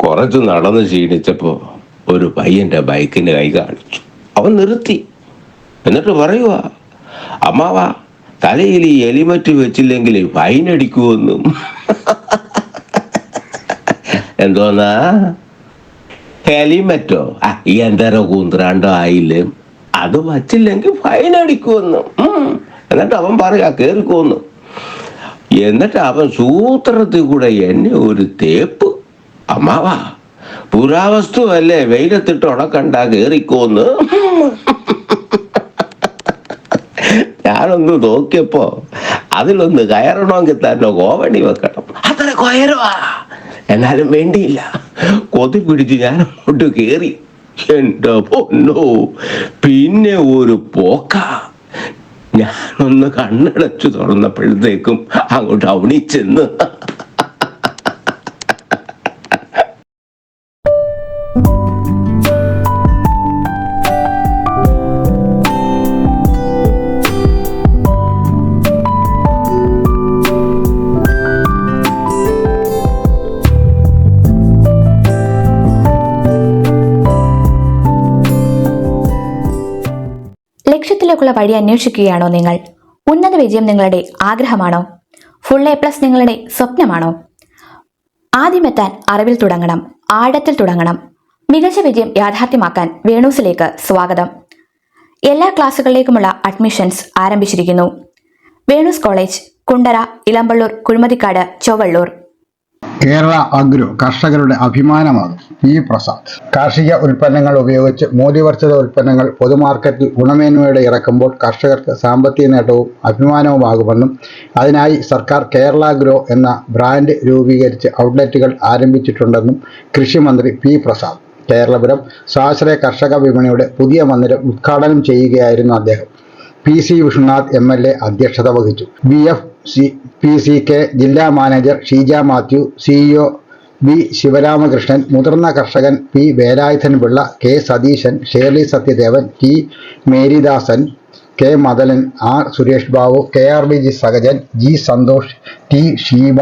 കുറച്ച് നടന്ന് ക്ഷീണിച്ചപ്പോ ഒരു പയ്യന്റെ ബൈക്കിന്റെ കൈ കാണിച്ചു. അവൻ നിർത്തി. എന്നിട്ട് പറയുക, അമ്മാവാ തലയിൽ ഈ ഹെൽമെറ്റ് വെച്ചില്ലെങ്കിൽ ഫൈൻ അടിക്കുമെന്നും. എന്തോന്നാ ഹെലിമെറ്റോ? ഈ എന്തര കൂന്ത്രാണ്ടോ ആയില്ലേ, അത് വച്ചില്ലെങ്കിൽ ഫൈൻ അടിക്കുമെന്നും. എന്നിട്ട് അവൻ പറയാ കേറിക്കോന്ന്. എന്നിട്ട് അവൻ സൂത്രത്തിൽ കൂടെ എന്നെ ഒരു തേപ്പ്. അമ്മാവാ പുരാവസ്തു അല്ലേ, വെയിലത്തിട്ട് ഉണക്കണ്ട, കേറിക്കോന്ന്. ഞാനൊന്ന് നോക്കിയപ്പോ അതിലൊന്ന് കയറണമെങ്കിൽ തന്നെ കോവണി വെക്കണം. അത്ര കയറുവാ, എന്നാലും വേണ്ടിയില്ല, കൊതി പിടിച്ച് ഞാൻ അങ്ങോട്ട് കേറി. എന്റെ പൊന്നോ, പിന്നെ ഒരു പോക്ക. ഞാനൊന്ന് കണ്ണടച്ചു തുറന്നപ്പോഴത്തേക്കും അങ്ങോട്ട് അവണിച്ചെന്ന്. ലക്ഷ്യത്തിലേക്കുള്ള വഴി അന്വേഷിക്കുകയാണോ നിങ്ങൾ? ഉന്നത വിജയം നിങ്ങളുടെ ആഗ്രഹമാണോ? ഫുൾ A+ നിങ്ങളുടെ സ്വപ്നമാണോ? ആദ്യമെത്താൻ അറിവിൽ തുടങ്ങണം, ആഴത്തിൽ തുടങ്ങണം. മികച്ച വിജയം യാഥാർത്ഥ്യമാക്കാൻ വേണൂസിലേക്ക് സ്വാഗതം. എല്ലാ ക്ലാസുകളിലേക്കുമുള്ള അഡ്മിഷൻസ് ആരംഭിച്ചിരിക്കുന്നു. വേണൂസ് കോളേജ്, കുണ്ടറ, ഇളമ്പള്ളൂർ, കുഴിമതിക്കാട്, ചൊവ്വള്ളൂർ. കേരള അഗ്രോ കർഷകരുടെ അഭിമാനമാകും. പി പ്രസാദ്. കാർഷിക ഉൽപ്പന്നങ്ങൾ ഉപയോഗിച്ച് മൂല്യവർദ്ധിത ഉൽപ്പന്നങ്ങൾ പൊതുമാർക്കറ്റിൽ ഗുണമേന്മയോടെ ഇറക്കുമ്പോൾ കർഷകർക്ക് സാമ്പത്തിക നേട്ടവും അഭിമാനവുമാകുമെന്നും അതിനായി സർക്കാർ കേരള അഗ്രോ എന്ന ബ്രാൻഡ് രൂപീകരിച്ച് ഔട്ട്ലെറ്റുകൾ ആരംഭിച്ചിട്ടുണ്ടെന്നും കൃഷിമന്ത്രി പി പ്രസാദ് കേരളപുരം സ്വാശ്രയ കർഷക വിപണിയുടെ പുതിയ മന്ദിരം ഉദ്ഘാടനം ചെയ്യുകയായിരുന്നു അദ്ദേഹം. PC വിഷ്ണുനാഥ് MLA അധ്യക്ഷത വഹിച്ചു. BFPCK ജില്ലാ manager Sheeja Mathew, CEO B Sivaramakrishnan, മുതിർന്ന കർഷകൻ P Velayudhan Pillai, K Satheesan, Shirley Sathyadevan, T Marydasan, K മദലൻ, R Suresh Babu, KRBG Sahajan, G Santhosh, T Sheeba,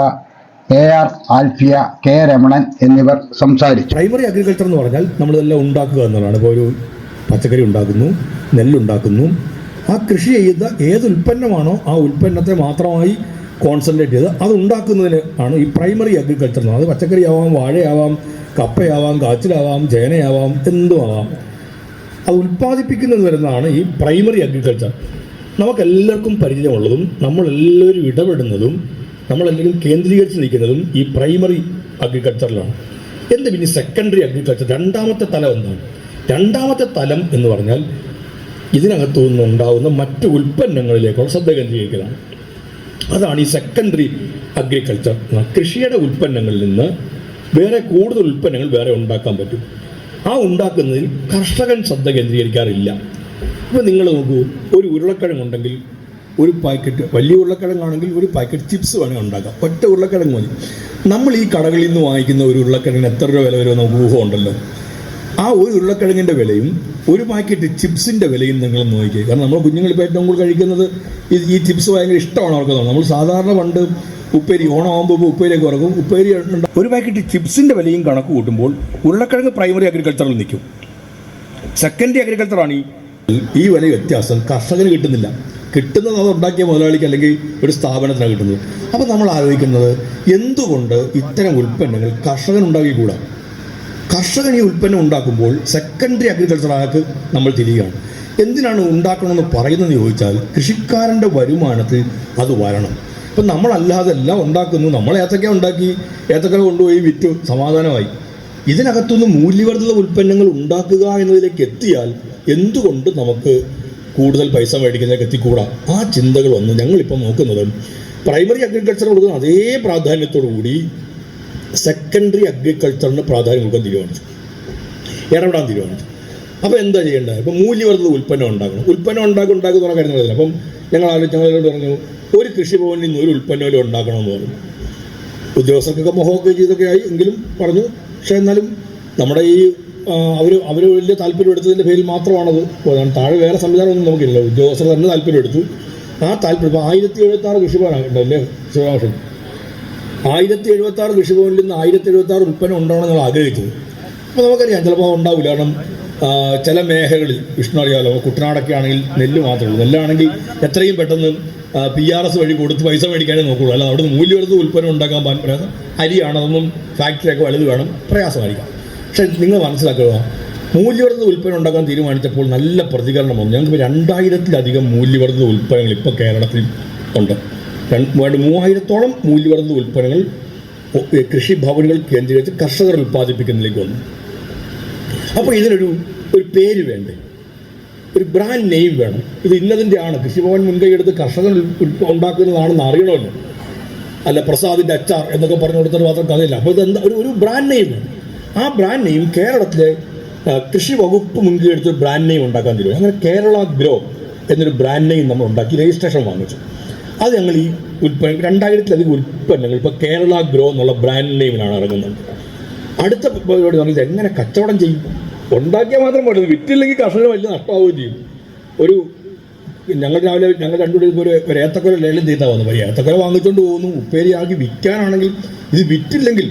AR Alfiya, K Ramanan എന്നിവർ സംസാരിച്ചു. പ്രൈമറി അഗ്രികൾച്ചർ എന്ന് പറഞ്ഞാൽ നമ്മളിതെല്ലാം ഉണ്ടാക്കുക എന്നുള്ളതാണ്. ഇപ്പോൾ ഒരു പച്ചക്കറി ഉണ്ടാക്കുന്നു, നെല്ലുണ്ടാക്കുന്നു, ആ കൃഷി ചെയ്ത ഏത് ഉൽപ്പന്നമാണോ ആ ഉൽപ്പന്നത്തെ മാത്രമായി കോൺസെൻട്രേറ്റ് ചെയ്ത് അത് ഉണ്ടാക്കുന്നതിന് ആണ് ഈ പ്രൈമറി അഗ്രികൾച്ചർ എന്ന്. അത് പച്ചക്കറിയാവാം, വാഴയാവാം, കപ്പയാവാം, കാച്ചിലാവാം, ചേനയാവാം, എന്തുമാവാം. അത് ഉൽപ്പാദിപ്പിക്കുന്നത് വരുന്നതാണ് ഈ പ്രൈമറി അഗ്രികൾച്ചർ. നമുക്കെല്ലാവർക്കും പരിചയമുള്ളതും നമ്മളെല്ലാവരും ഇടപെടുന്നതും നമ്മളെല്ലാവരും കേന്ദ്രീകരിച്ച് നിൽക്കുന്നതും ഈ പ്രൈമറി അഗ്രികൾച്ചറിലാണ്. എന്ത് പിന്നെ സെക്കൻഡറി അഗ്രികൾച്ചർ, രണ്ടാമത്തെ തലം എന്താണ്? രണ്ടാമത്തെ തലം എന്ന് പറഞ്ഞാൽ ഇതിനകത്തു നിന്നുണ്ടാകുന്ന മറ്റ് ഉൽപ്പന്നങ്ങളിലേക്കുള്ള ശ്രദ്ധ കേന്ദ്രീകരിക്കലാണ്. അതാണ് ഈ സെക്കൻഡറി അഗ്രികൾച്ചർ. കൃഷിയുടെ ഉൽപ്പന്നങ്ങളിൽ നിന്ന് വേറെ കൂടുതൽ ഉൽപ്പന്നങ്ങൾ വേറെ ഉണ്ടാക്കാൻ പറ്റും. ആ ഉണ്ടാക്കുന്നതിൽ കർഷകൻ ശ്രദ്ധ കേന്ദ്രീകരിക്കാറില്ല. ഇപ്പോൾ നിങ്ങൾ നോക്കൂ, ഒരു ഉരുളക്കിഴങ്ങുണ്ടെങ്കിൽ ഒരു പാക്കറ്റ്, വലിയ ഉരുളക്കിഴങ്ങാണെങ്കിൽ ഒരു പാക്കറ്റ് ചിപ്സ് വേണമെങ്കിൽ ഉണ്ടാക്കാം. ഒറ്റ ഉരുളക്കിഴങ്ങ് മതി. നമ്മൾ ഈ കടകളിൽ നിന്ന് വാങ്ങിക്കുന്ന ഒരു ഉരുളക്കിഴങ്ങിന് എത്ര രൂപ വില വരുമോ നമുക്ക് ഊഹമുണ്ടല്ലോ. ആ ഒരു ഉരുളക്കിഴങ്ങിൻ്റെ വിലയും ഒരു പാക്കറ്റ് ചിപ്സിൻ്റെ വിലയും നിങ്ങൾ നോക്കിക്കുക. കാരണം നമ്മൾ കുഞ്ഞുങ്ങളിപ്പോൾ ഏറ്റവും കൂടുതൽ കഴിക്കുന്നത് ഈ ചിപ്സ് ഭയങ്കര ഇഷ്ടമാണ് അവർക്ക്. നമ്മൾ സാധാരണ പണ്ട് ഉപ്പേരി, ഓണമാകുമ്പോൾ ഉപ്പേരിയൊക്കെ ഇറക്കും, ഉപ്പേരി ഒരു പാക്കറ്റ് ചിപ്സിൻ്റെ വിലയും കണക്ക് കൂട്ടുമ്പോൾ ഉരുളക്കിഴങ്ങ് പ്രൈമറി അഗ്രികൾച്ചറിൽ നിൽക്കും. സെക്കൻഡറി അഗ്രികൾച്ചറാണ് ഈ വില വ്യത്യാസം കർഷകന് കിട്ടുന്നില്ല. കിട്ടുന്നത് അത് ഉണ്ടാക്കിയ മുതലാളിക്ക് അല്ലെങ്കിൽ ഒരു സ്ഥാപനത്തിനാണ് കിട്ടുന്നത്. അപ്പോൾ നമ്മൾ ആലോചിക്കുന്നത് എന്തുകൊണ്ട് ഇത്തരം ഉൽപ്പന്നങ്ങൾ കർഷകൻ ഉണ്ടാക്കിക്കൂടാ? കർഷകൻ ഈ ഉൽപ്പന്നം ഉണ്ടാക്കുമ്പോൾ സെക്കൻഡറി അഗ്രികൾച്ചറാക്ക് നമ്മൾ തിരികെയാണ്. എന്തിനാണ് ഉണ്ടാക്കണമെന്ന് പറയുന്നതെന്ന് ചോദിച്ചാൽ കൃഷിക്കാരൻ്റെ വരുമാനത്തിൽ അത് വരണം. ഇപ്പം നമ്മളല്ലാതെ എല്ലാം ഉണ്ടാക്കുന്നു, നമ്മൾ ഏത്തക്ക ഉണ്ടാക്കി ഏത്തക്ക കൊണ്ടുപോയി വിറ്റ് സമാധാനമായി. ഇതിനകത്തുനിന്ന് മൂല്യവർദ്ധിത ഉൽപ്പന്നങ്ങൾ ഉണ്ടാക്കുക എന്നതിലേക്ക് എത്തിയാൽ എന്തുകൊണ്ട് നമുക്ക് കൂടുതൽ പൈസ മേടിക്കുന്നതിലേക്ക് എത്തിക്കൂടാ? ആ ചിന്തകൾ വന്ന് ഞങ്ങളിപ്പോൾ നോക്കുന്നത് പ്രൈമറി അഗ്രികൾച്ചർ കൊടുക്കുന്ന അതേ പ്രാധാന്യത്തോടു കൂടി സെക്കൻഡറി അഗ്രികൾച്ചറിന് പ്രാധാന്യം കൊടുക്കാൻ തീരുമാനിച്ചു, ഇടപെടാൻ തീരുമാനിച്ചു. അപ്പോൾ എന്താ ചെയ്യേണ്ടത്? ഇപ്പോൾ മൂല്യവർദ്ധിത ഉൽപ്പന്നം ഉണ്ടാക്കണം. ഉൽപ്പന്നം ഉണ്ടാക്കുന്ന കാര്യങ്ങളില്ല. അപ്പം ഞങ്ങളോട് പറഞ്ഞു ഒരു കൃഷിഭവനിൽ നിന്ന് ഒരു ഉൽപ്പന്നം ഉണ്ടാക്കണമെന്ന് പറഞ്ഞു. ഉദ്യോഗസ്ഥർക്കൊക്കെ മോഹമൊക്കെ ചെയ്തൊക്കെ ആയി എങ്കിലും പറഞ്ഞു. പക്ഷേ എന്നാലും നമ്മുടെ ഈ അവർ വലിയ താല്പര്യം എടുത്തതിൻ്റെ പേരിൽ മാത്രമാണത്. താഴെ വേറെ സംവിധാനമൊന്നും നമുക്കില്ല. ഉദ്യോഗസ്ഥർ തന്നെ താല്പര്യം എടുത്തു. ആ താല്പര്യം ഇപ്പോൾ 1076 കൃഷിഭവനാണ് ഉണ്ടല്ലേ ശിവരാമകൃഷ്ണൻ. 1076 കൃഷിഭവനിൽ നിന്ന് 1076 ഉൽപ്പന്നം ഉണ്ടാവണം നമ്മൾ ആഗ്രഹിച്ചത്. അപ്പോൾ നമുക്കറിയാം ചിലപ്പോൾ ഉണ്ടാവില്ല. കാരണം ചില മേഖലകളിൽ വിഷ്ണു അറിയാമല്ലോ, കുട്ടനാടൊക്കെ ആണെങ്കിൽ നെല്ല് മാത്രമേ ഉള്ളൂ. നെല്ലാണെങ്കിൽ എത്രയും പെട്ടെന്ന് PRS വഴി കൊടുത്ത് പൈസ മേടിക്കാനേ നോക്കുള്ളൂ. അല്ലാതെ അവിടെ നിന്ന് മൂല്യവർദ്ധിത ഉൽപ്പന്നം ഉണ്ടാക്കാൻ പ്രയാസം. അരിയാണ്, അതൊന്നും ഫാക്ടറിയൊക്കെ വലുത് വേണം, പ്രയാസമായിരിക്കാം. പക്ഷേ നിങ്ങൾ മനസ്സിലാക്കുക, മൂല്യവർദ്ധിത ഉൽപ്പന്നം ഉണ്ടാക്കാൻ തീരുമാനിച്ചപ്പോൾ നല്ല പ്രതികരണം വന്നു. ഞങ്ങൾക്ക് 2000-ലധികം മൂല്യവർദ്ധിത ഉൽപ്പന്നങ്ങൾ ഇപ്പോൾ കേരളത്തിൽ ഉണ്ട്. 3000-ഓളം മൂല്യവർദ്ധിത ഉൽപ്പന്നങ്ങൾ കൃഷിഭവനുകൾ കേന്ദ്രീകരിച്ച് കർഷകർ ഉൽപ്പാദിപ്പിക്കുന്നതിലേക്ക് വന്നു. അപ്പോൾ ഇതിനൊരു പേര് വേണ്ടേ? ഒരു ബ്രാൻഡ് നെയിം വേണം. ഇത് ഇന്നതിൻ്റെ ആണ്, കൃഷിഭവൻ മുൻകൈ എടുത്ത് കർഷകർ ഉണ്ടാക്കുന്നതാണെന്ന് അറിയണമല്ലോ. അല്ല പ്രസാദിൻ്റെ അച്ചാർ എന്നൊക്കെ പറഞ്ഞു കൊടുത്തിട്ട് മാത്രം കഥയില്ല. അപ്പോൾ ഇതെന്താ ഒരു ബ്രാൻഡ് നെയിം വേണം. ആ ബ്രാൻഡ് നെയിം കേരളത്തിലെ കൃഷി വകുപ്പ് മുൻകൈ എടുത്ത് ബ്രാൻഡ് നെയിം ഉണ്ടാക്കാൻ തീരുമാനം. അങ്ങനെ കേരള ഗ്രോ എന്നൊരു ബ്രാൻഡ് നെയിം നമ്മൾ ഉണ്ടാക്കി രജിസ്ട്രേഷൻ വാങ്ങിച്ചു. അത് ഞങ്ങൾ ഈ 2000-ലധികം ഉൽപ്പന്നങ്ങൾ ഇപ്പോൾ കേരള ഗ്രോ എന്നുള്ള ബ്രാൻഡ് നെയിമിലാണ് ഇറങ്ങുന്നത്. അടുത്ത പരിപാടി നമ്മൾ ഇതെങ്ങനെ കച്ചവടം ചെയ്യും? ഉണ്ടാക്കിയാൽ മാത്രം പോലും വിറ്റില്ലെങ്കിൽ കർഷകർ വലിയ നഷ്ടമാവുകയും ചെയ്യും. ഞങ്ങൾ രാവിലെ രണ്ടുകൂടി ഒരു ഏത്തക്കൊല ലേലം ചെയ്താൽ വന്നു. ഏത്തക്കൊല വാങ്ങിച്ചുകൊണ്ട് പോകുന്നു. ഉപ്പേരിയാക്കി വിൽക്കാനാണെങ്കിൽ ഇത് വിറ്റില്ലെങ്കിൽ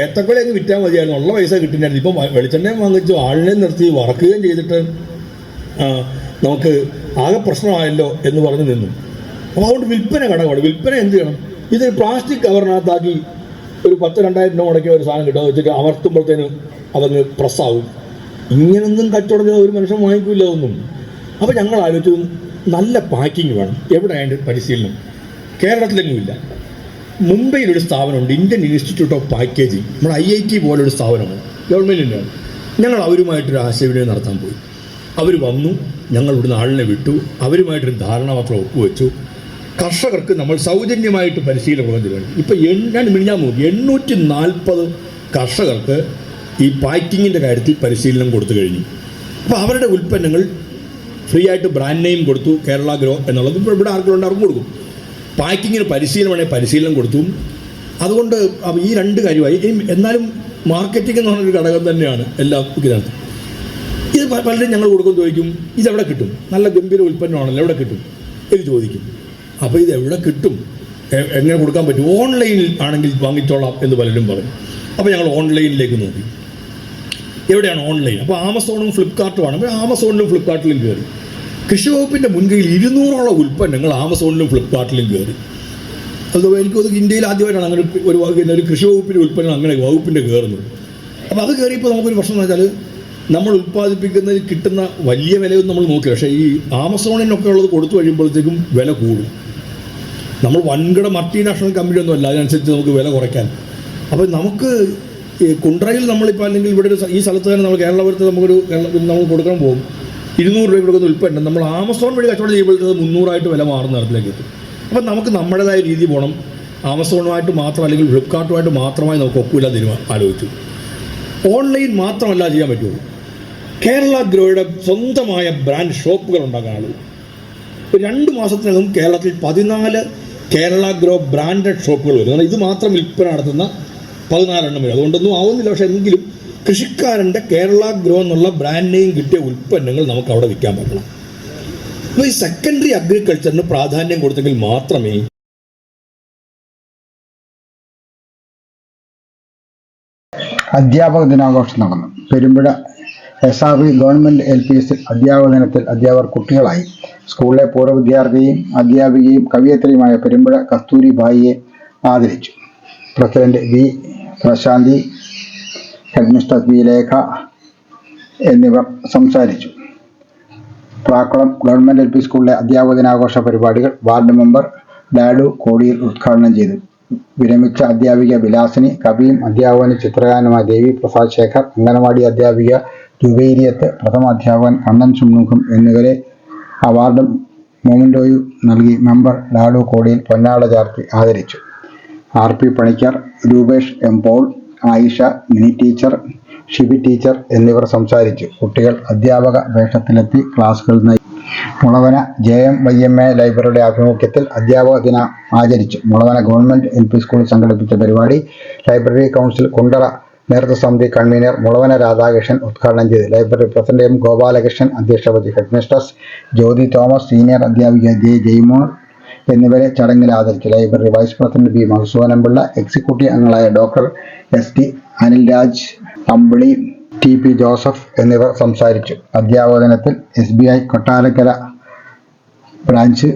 ഏത്തക്കൊല അങ്ങ് വിറ്റാൽ മതിയായിരുന്നു, ഉള്ള പൈസ കിട്ടില്ലായിരുന്നു. ഇപ്പം വെളിച്ചെണ്ണയും വാങ്ങിച്ചു, ആളിനെയും നിർത്തി വറക്കുകയും ചെയ്തിട്ട് നമുക്ക് ആകെ പ്രശ്നമായല്ലോ എന്ന് പറഞ്ഞ് നിന്നു. അപ്പോൾ അതുകൊണ്ട് വിൽപ്പന കടമാണ്. വിൽപ്പന എന്ത് ചെയ്യണം? ഇത് പ്ലാസ്റ്റിക് കവറിനകത്താക്കി ഒരു 10,000-2000 രൂപ മുടക്കിയ ഒരു സാധനം കിട്ടും. വെച്ചിട്ട് അമർത്തുമ്പോഴത്തേനും അതങ്ങ് പ്രസ്സാവും. ഇങ്ങനൊന്നും കച്ചവടം ഒരു മനുഷ്യൻ വാങ്ങിക്കില്ല ഒന്നും. അപ്പോൾ ഞങ്ങൾ ആലോചിച്ചു നല്ല പാക്കിങ് വേണം, എവിടെയാണ്ട് പരിശീലനം കേരളത്തിലെങ്ങുമില്ല. മുംബൈയിലൊരു സ്ഥാപനമുണ്ട്, ഇന്ത്യൻ ഇൻസ്റ്റിറ്റ്യൂട്ട് ഓഫ് പാക്കേജിങ്, നമ്മുടെ IIT പോലൊരു സ്ഥാപനമാണ്, ഗവൺമെൻറ്റിൻ്റെയാണ്. ഞങ്ങൾ അവരുമായിട്ടൊരു ആശയവിനിമയം നടത്താൻ പോയി. അവർ വന്നു, ഞങ്ങൾ ഇവിടുന്ന് ആളിനെ വിട്ടു, അവരുമായിട്ടൊരു ധാരണാപത്രം ഒപ്പുവെച്ചു. കർഷകർക്ക് നമ്മൾ സൗജന്യമായിട്ട് പരിശീലനം കൊടുക്കാൻ. ഇപ്പോൾ ഞാൻ മിനിഞ്ഞാൻ നോക്കി 840 കർഷകർക്ക് ഈ പാക്കിങ്ങിൻ്റെ കാര്യത്തിൽ പരിശീലനം കൊടുത്തു കഴിഞ്ഞു. അപ്പോൾ അവരുടെ ഉൽപ്പന്നങ്ങൾ ഫ്രീ ആയിട്ട് ബ്രാൻഡ് നെയിം കൊടുത്തു, കേരള ഗ്രോ എന്നുള്ളത്. ഇപ്പോൾ ഇവിടെ ആർക്കും കൊടുക്കും. പാക്കിങ്ങിന് പരിശീലനം കൊടുത്തു. അതുകൊണ്ട് ഈ രണ്ട് കാര്യമായി. എന്നാലും മാർക്കറ്റിംഗ് എന്ന് പറഞ്ഞൊരു ഘടകം തന്നെയാണ് എല്ലാ ഇതിനകത്ത്. ഇത് പലരും ഞങ്ങൾ കൊടുക്കും, ചോദിക്കും ഇതെവിടെ കിട്ടും, നല്ല ഗംഭീര ഉൽപ്പന്നമാണല്ലോ, എവിടെ കിട്ടും എന്ന് ചോദിക്കും. അപ്പോൾ ഇത് എവിടെ കിട്ടും, എങ്ങനെ കൊടുക്കാൻ പറ്റും? ഓൺലൈനിൽ ആണെങ്കിൽ വാങ്ങിച്ചോളാം എന്ന് പലരും പറയും. അപ്പോൾ ഞങ്ങൾ ഓൺലൈനിലേക്ക് നോക്കി, എവിടെയാണ് ഓൺലൈൻ? അപ്പോൾ ആമസോണും ഫ്ലിപ്കാർട്ടുമാണ്. അപ്പോൾ ആമസോണിലും ഫ്ലിപ്കാർട്ടിലും കയറി. കൃഷി വകുപ്പിൻ്റെ മുൻകൈയിൽ 200ഓളം ഉൽപ്പന്നങ്ങൾ ആമസോണിലും ഫ്ലിപ്കാർട്ടിലും കയറി. അതുപോലെ എനിക്കത് ഇന്ത്യയിൽ ആദ്യമായിട്ടാണ് അങ്ങനെ ഒരു കൃഷി വകുപ്പിൻ്റെ ഉൽപ്പന്നം അങ്ങനെ വകുപ്പിൻ്റെ കയറുന്നത്. അപ്പോൾ അത് കയറിയപ്പോൾ നമുക്കൊരു പ്രശ്നം എന്ന് വെച്ചാൽ നമ്മൾ ഉൽപ്പാദിപ്പിക്കുന്നതിൽ കിട്ടുന്ന വലിയ വിലയൊന്നും നമ്മൾ നോക്കി. പക്ഷേ ഈ ആമസോണിനൊക്കെ ഉള്ളത് കൊടുത്തു കഴിയുമ്പോഴത്തേക്കും വില കൂടും. നമ്മൾ വൻകിട മൾട്ടിനാഷണൽ കമ്പനി ഒന്നും അല്ല, അതിനനുസരിച്ച് നമുക്ക് വില കുറയ്ക്കാൻ. അപ്പോൾ നമുക്ക് ഈ കുണ്ട്രയിൽ നമ്മളിപ്പോൾ അല്ലെങ്കിൽ ഇവിടെ ഈ സ്ഥലത്ത് തന്നെ നമ്മൾ കേരളപുരത്ത് നമ്മൾ കൊടുക്കാൻ പോകും 200 രൂപ കൊടുക്കുന്ന ഉൽപ്പന്നം നമ്മൾ ആമസോൺ വഴി കച്ചവടം ചെയ്യുമ്പോഴത്തേക്ക് 300 വില മാറുന്ന തരത്തിലേക്ക് എത്തും. അപ്പം നമുക്ക് നമ്മുടേതായ രീതി പോകണം. ആമസോണുമായിട്ട് മാത്രം അല്ലെങ്കിൽ ഫ്ലിപ്കാർട്ടുമായിട്ട് മാത്രമായി നമുക്ക് ഒക്കില്ല ആലോചിച്ചു. ഓൺലൈൻ മാത്രമല്ല ചെയ്യാൻ പറ്റുള്ളൂ. കേരള ഗ്രോയുടെ സ്വന്തമായ ബ്രാൻഡ് ഷോപ്പുകൾ ഉണ്ടാക്കാൻ ആളുകൾ 2 മാസത്തിനകം കേരളത്തിൽ 14 കേരള ഗ്രോ ബ്രാൻഡഡ് ഷോപ്പുകൾ വരും. കാരണം ഇത് മാത്രം വിൽപ്പന നടത്തുന്ന 14 എണ്ണം വരും. അതുകൊണ്ടൊന്നും ആവുന്നില്ല. പക്ഷേ എങ്കിലും കൃഷിക്കാരൻ്റെ കേരള ഗ്രോ എന്നുള്ള ബ്രാൻഡ് നെയിം കിട്ടിയ ഉൽപ്പന്നങ്ങൾ നമുക്ക് അവിടെ വിൽക്കാൻ പറ്റണം. അപ്പോൾ ഈ സെക്കൻഡറി അഗ്രികൾച്ചറിന് പ്രാധാന്യം കൊടുത്തെങ്കിൽ മാത്രമേ അധ്യാപക ദിനാഘോഷം നടന്നു. പെരുമ്പുഴ SRV ഗവൺമെൻറ് LPS അധ്യാപക ദിനത്തിൽ അധ്യാപകർ കുട്ടികളായി. സ്കൂളിലെ പൂർവ്വ വിദ്യാർത്ഥിയും അധ്യാപികയും കവിയത്രിയുമായ പെരുമ്പുഴ കസ്തൂരി ഭായിയെ ആദരിച്ചു. പ്രസിഡന്റ് V പ്രശാന്തി, ഹെഡ്മിസ്റ്റർ V ലേഖ എന്നിവർ സംസാരിച്ചു. പ്രാക്കുളം ഗവൺമെൻറ് LP സ്കൂളിലെ അധ്യാപക ദിനാഘോഷ പരിപാടികൾ വാർഡ് മെമ്പർ ഡാഡു കോടിയിൽ ഉദ്ഘാടനം ചെയ്തു. വിരമിച്ച അധ്യാപിക വിലാസിനി, കവിയും അധ്യാപകനും ചിത്രകാരനുമായ ദേവി പ്രസാദ് ശേഖർ, അംഗനവാടി അധ്യാപിക ജുബൈരിയത്ത്, പ്രഥമ അധ്യാപകൻ കണ്ണൻ ചുമൂഖം എന്നിവരെ അവാർഡും മൊമെന്റോയും നൽകി മെമ്പർ ഡാഡു കോടിയിൽ പൊന്നാട ചാർത്തി ആദരിച്ചു. RP Panicker, Rupesh M Paul, Ayisha, Mini teacher, Shibi teacher എന്നിവർ സംസാരിച്ചു. കുട്ടികൾ അധ്യാപക വേഷത്തിലെത്തി ക്ലാസുകൾ നയിച്ചു. മുളവന JMYMA ലൈബ്രറിയുടെ ആഭിമുഖ്യത്തിൽ അധ്യാപക ദിനം ആചരിച്ചു. മുളവന ഗവൺമെൻറ് LP സ്കൂളിൽ സംഘടിപ്പിച്ച പരിപാടി ലൈബ്രറി കൗൺസിൽ കുണ്ടറ നേതൃസമിതി കൺവീനർ മുളവന രാധാകൃഷ്ണൻ ഉദ്ഘാടനം ചെയ്തു. ലൈബ്രറി പ്രസിഡന്റ് M ഗോപാലകൃഷ്ണൻ അധ്യക്ഷത വഹിച്ചു. ഹെഡ്മിസ്റ്റേഴ്സ് ജ്യോതി തോമസ്, സീനിയർ അധ്യാപിക J ജയ്മോൾ എന്നിവരെ ചടങ്ങിൽ ആദരിച്ചു. Library vice president B Madhusudanapillai, executive അംഗങ്ങളായ doctor SD Anilraj, Ambili, TP Joseph എന്നിവർ സംസാരിച്ചു. അധ്യാപക ദിനത്തിൽ SBI Kottarakkara branch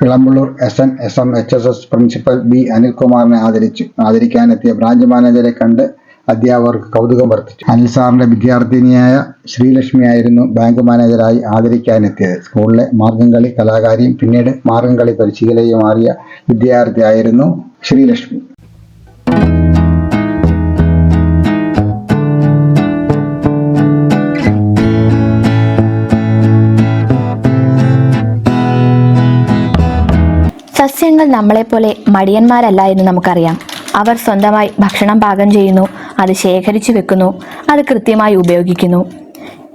Elampalloor SN SM HSS principal B അനിൽകുമാറിനെ ആദരിച്ചു. ആദരിക്കാനെത്തിയ ബ്രാഞ്ച് മാനേജരെ കണ്ട് അധ്യാപകർക്ക് കൗതുകം വർദ്ധിച്ചു. അനിൽ സാറിന്റെ വിദ്യാർത്ഥിനിയായ ശ്രീലക്ഷ്മിയായിരുന്നു ബാങ്ക് മാനേജരായി ആദരിക്കാനെത്തിയത്. സ്കൂളിലെ മാർഗംകളി കലാകാരിയും പിന്നീട് മാർഗംകളി പരിശീലകയും മാറിയ വിദ്യാർത്ഥിയായിരുന്നു ശ്രീലക്ഷ്മി. സസ്യങ്ങൾ നമ്മളെപ്പോലെ മടിയന്മാരല്ല എന്ന് നമുക്കറിയാം. അവർ സ്വന്തമായി ഭക്ഷണം പാകം ചെയ്യുന്നു, അത് ശേഖരിച്ചു വെക്കുന്നു, അത് കൃത്യമായി ഉപയോഗിക്കുന്നു.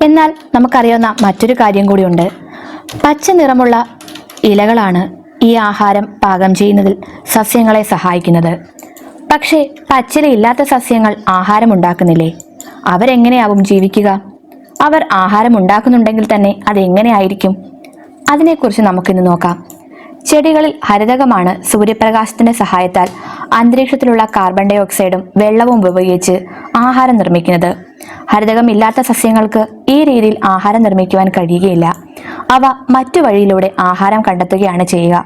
എന്നാൽ നമുക്കറിയാവുന്ന മറ്റൊരു കാര്യം കൂടിയുണ്ട്. പച്ച നിറമുള്ള ഇലകളാണ് ഈ ആഹാരം പാകം ചെയ്യുന്നതിൽ സസ്യങ്ങളെ സഹായിക്കുന്നത്. പക്ഷേ പച്ചിലയില്ലാത്ത സസ്യങ്ങൾ ആഹാരം ഉണ്ടാക്കുന്നില്ലേ? അവരെങ്ങനെയാവും ജീവിക്കുക? അവർ ആഹാരം ഉണ്ടാക്കുന്നുണ്ടെങ്കിൽ തന്നെ അതെങ്ങനെയായിരിക്കും? അതിനെക്കുറിച്ച് നമുക്കിന്ന് നോക്കാം. ചെടികളിൽ ഹരിതകമാണ് സൂര്യപ്രകാശത്തിന്റെ സഹായത്താൽ അന്തരീക്ഷത്തിലുള്ള കാർബൺ ഡൈ ഓക്സൈഡും വെള്ളവും ഉപയോഗിച്ച് ആഹാരം നിർമ്മിക്കുന്നത്. ഹരിതകം ഇല്ലാത്ത സസ്യങ്ങൾക്ക് ഈ രീതിയിൽ ആഹാരം നിർമ്മിക്കുവാൻ കഴിയുകയില്ല. അവ മറ്റു വഴിയിലൂടെ ആഹാരം കണ്ടെത്തുകയാണ് ചെയ്യുക.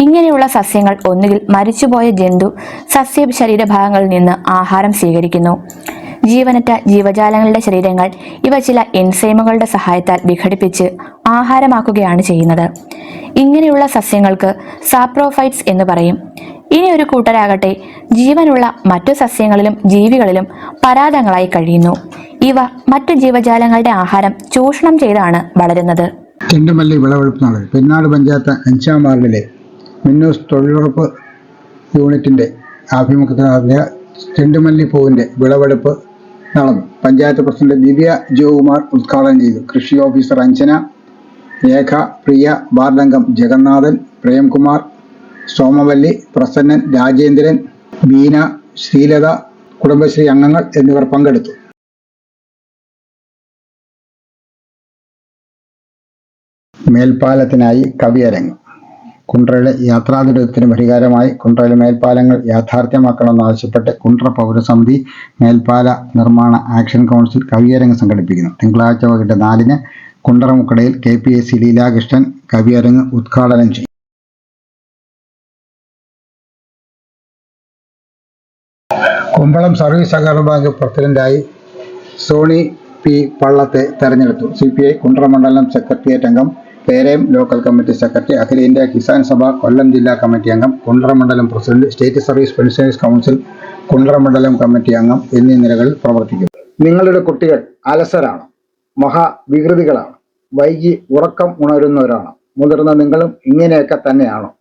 ഇങ്ങനെയുള്ള സസ്യങ്ങൾ ഒന്നുകിൽ മരിച്ചുപോയ ജന്തു സസ്യ ശരീരഭാഗങ്ങളിൽ നിന്ന് ആഹാരം സ്വീകരിക്കുന്നു. ജീവനറ്റ ജീവജാലങ്ങളുടെ ശരീരങ്ങൾ ഇവ ചില എൻസൈമുകളുടെ സഹായത്താൽ വിഘടിപ്പിച്ച് ആഹാരമാക്കുകയാണ് ചെയ്യുന്നത്. ഇങ്ങനെയുള്ള സസ്യങ്ങൾക്ക് സാപ്രോഫൈറ്റ്സ് എന്ന് പറയും. ഇനി ഒരു കൂട്ടരാകട്ടെ ജീവനുള്ള മറ്റു സസ്യങ്ങളിലും ജീവികളിലും പരാദങ്ങളായി കഴിയുന്നു. ഇവ മറ്റു ജീവജാലങ്ങളുടെ ആഹാരം ചൂഷണം ചെയ്താണ് വളരുന്നത്. ചെണ്ടുമല്ലി വിളവെടുപ്പ് നാൾ പെരിനാട് പഞ്ചായത്ത് 5-ാം വാർഡിലെ മിന്നൂസ് തൊഴിലുറപ്പ് യൂണിറ്റിന്റെ ആഭിമുഖ്യത്തിൽ നടത്തിയ ചെണ്ടുമല്ലി പൂവിന്റെ വിളവെടുപ്പ് നടന്നു. പഞ്ചായത്ത് പ്രസിഡന്റ് ദിവ്യ ജോകുമാർ ഉദ്ഘാടനം ചെയ്തു. കൃഷി ഓഫീസർ അഞ്ജന, രേഖ, പ്രിയ, വാർഡംഗം ജഗന്നാഥൻ, പ്രേംകുമാർ, സോമവല്ലി, പ്രസന്നൻ, രാജേന്ദ്രൻ, ബീന, ശ്രീലത, കുടുംബശ്രീ അംഗങ്ങൾ എന്നിവർ പങ്കെടുത്തു. മേൽപ്പാലത്തിനായി കവിയരങ്ങ്. കുണ്ട്രയിലെ യാത്രാദുരിതത്തിന് പരിഹാരമായി കുണ്ട്രയിലെ മേൽപ്പാലങ്ങൾ യാഥാർത്ഥ്യമാക്കണമെന്നാവശ്യപ്പെട്ട് കുണ്ട്ര പൗരസമിതി മേൽപ്പാല നിർമ്മാണ ആക്ഷൻ കൗൺസിൽ കവിയരങ്ങ് സംഘടിപ്പിക്കുന്നു. തിങ്കളാഴ്ച വൈകിട്ട് 4-ന് കുണ്ടറമുക്കടയിൽ KPAC ലീലാകൃഷ്ണൻ കവിയരങ്ങ് ഉദ്ഘാടനം ചെയ്യും. കുമ്പളം സർവീസ് സഹകരണ ബാങ്ക് പ്രസിഡന്റായി സോണി പി. പള്ളത്തെ തെരഞ്ഞെടുത്തു. CPI കുണ്ട്ര മണ്ഡലം സെക്രട്ടേറിയറ്റ് അംഗം, പേരയം ലോക്കൽ കമ്മിറ്റി സെക്രട്ടറി, അഖിലേന്ത്യാ കിസാൻ സഭ കൊല്ലം ജില്ലാ കമ്മിറ്റി അംഗം, കുണ്ട്ര മണ്ഡലം president, state service pensioners council Kundara മണ്ഡലം കമ്മിറ്റി അംഗം എന്നീ നിലകളിൽ പ്രവർത്തിക്കും. നിങ്ങളുടെ കുട്ടികൾ അലസരാണോ? മഹാവികൃതികളാണോ? വൈകി ഉറക്കം ഉണരുന്നവരാണോ? മുതിർന്ന നിങ്ങളും ഇങ്ങനെയൊക്കെ തന്നെയാണോ?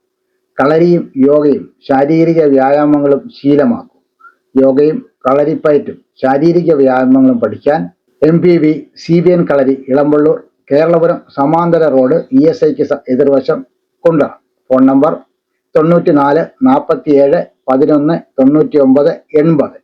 കളരിയും യോഗയും ശാരീരിക വ്യായാമങ്ങളും ശീലമാക്കും. യോഗയും കളരിപ്പയറ്റും ശാരീരിക വ്യായാമങ്ങളും പഠിക്കാൻ MPV CBN കളരി, ഇളമ്പള്ളൂർ, കേരളപുരം സമാന്തര റോഡ്, ESIക്ക് എതിർവശം, കുണ്ട്ര. Phone number 94 47 11 99 80.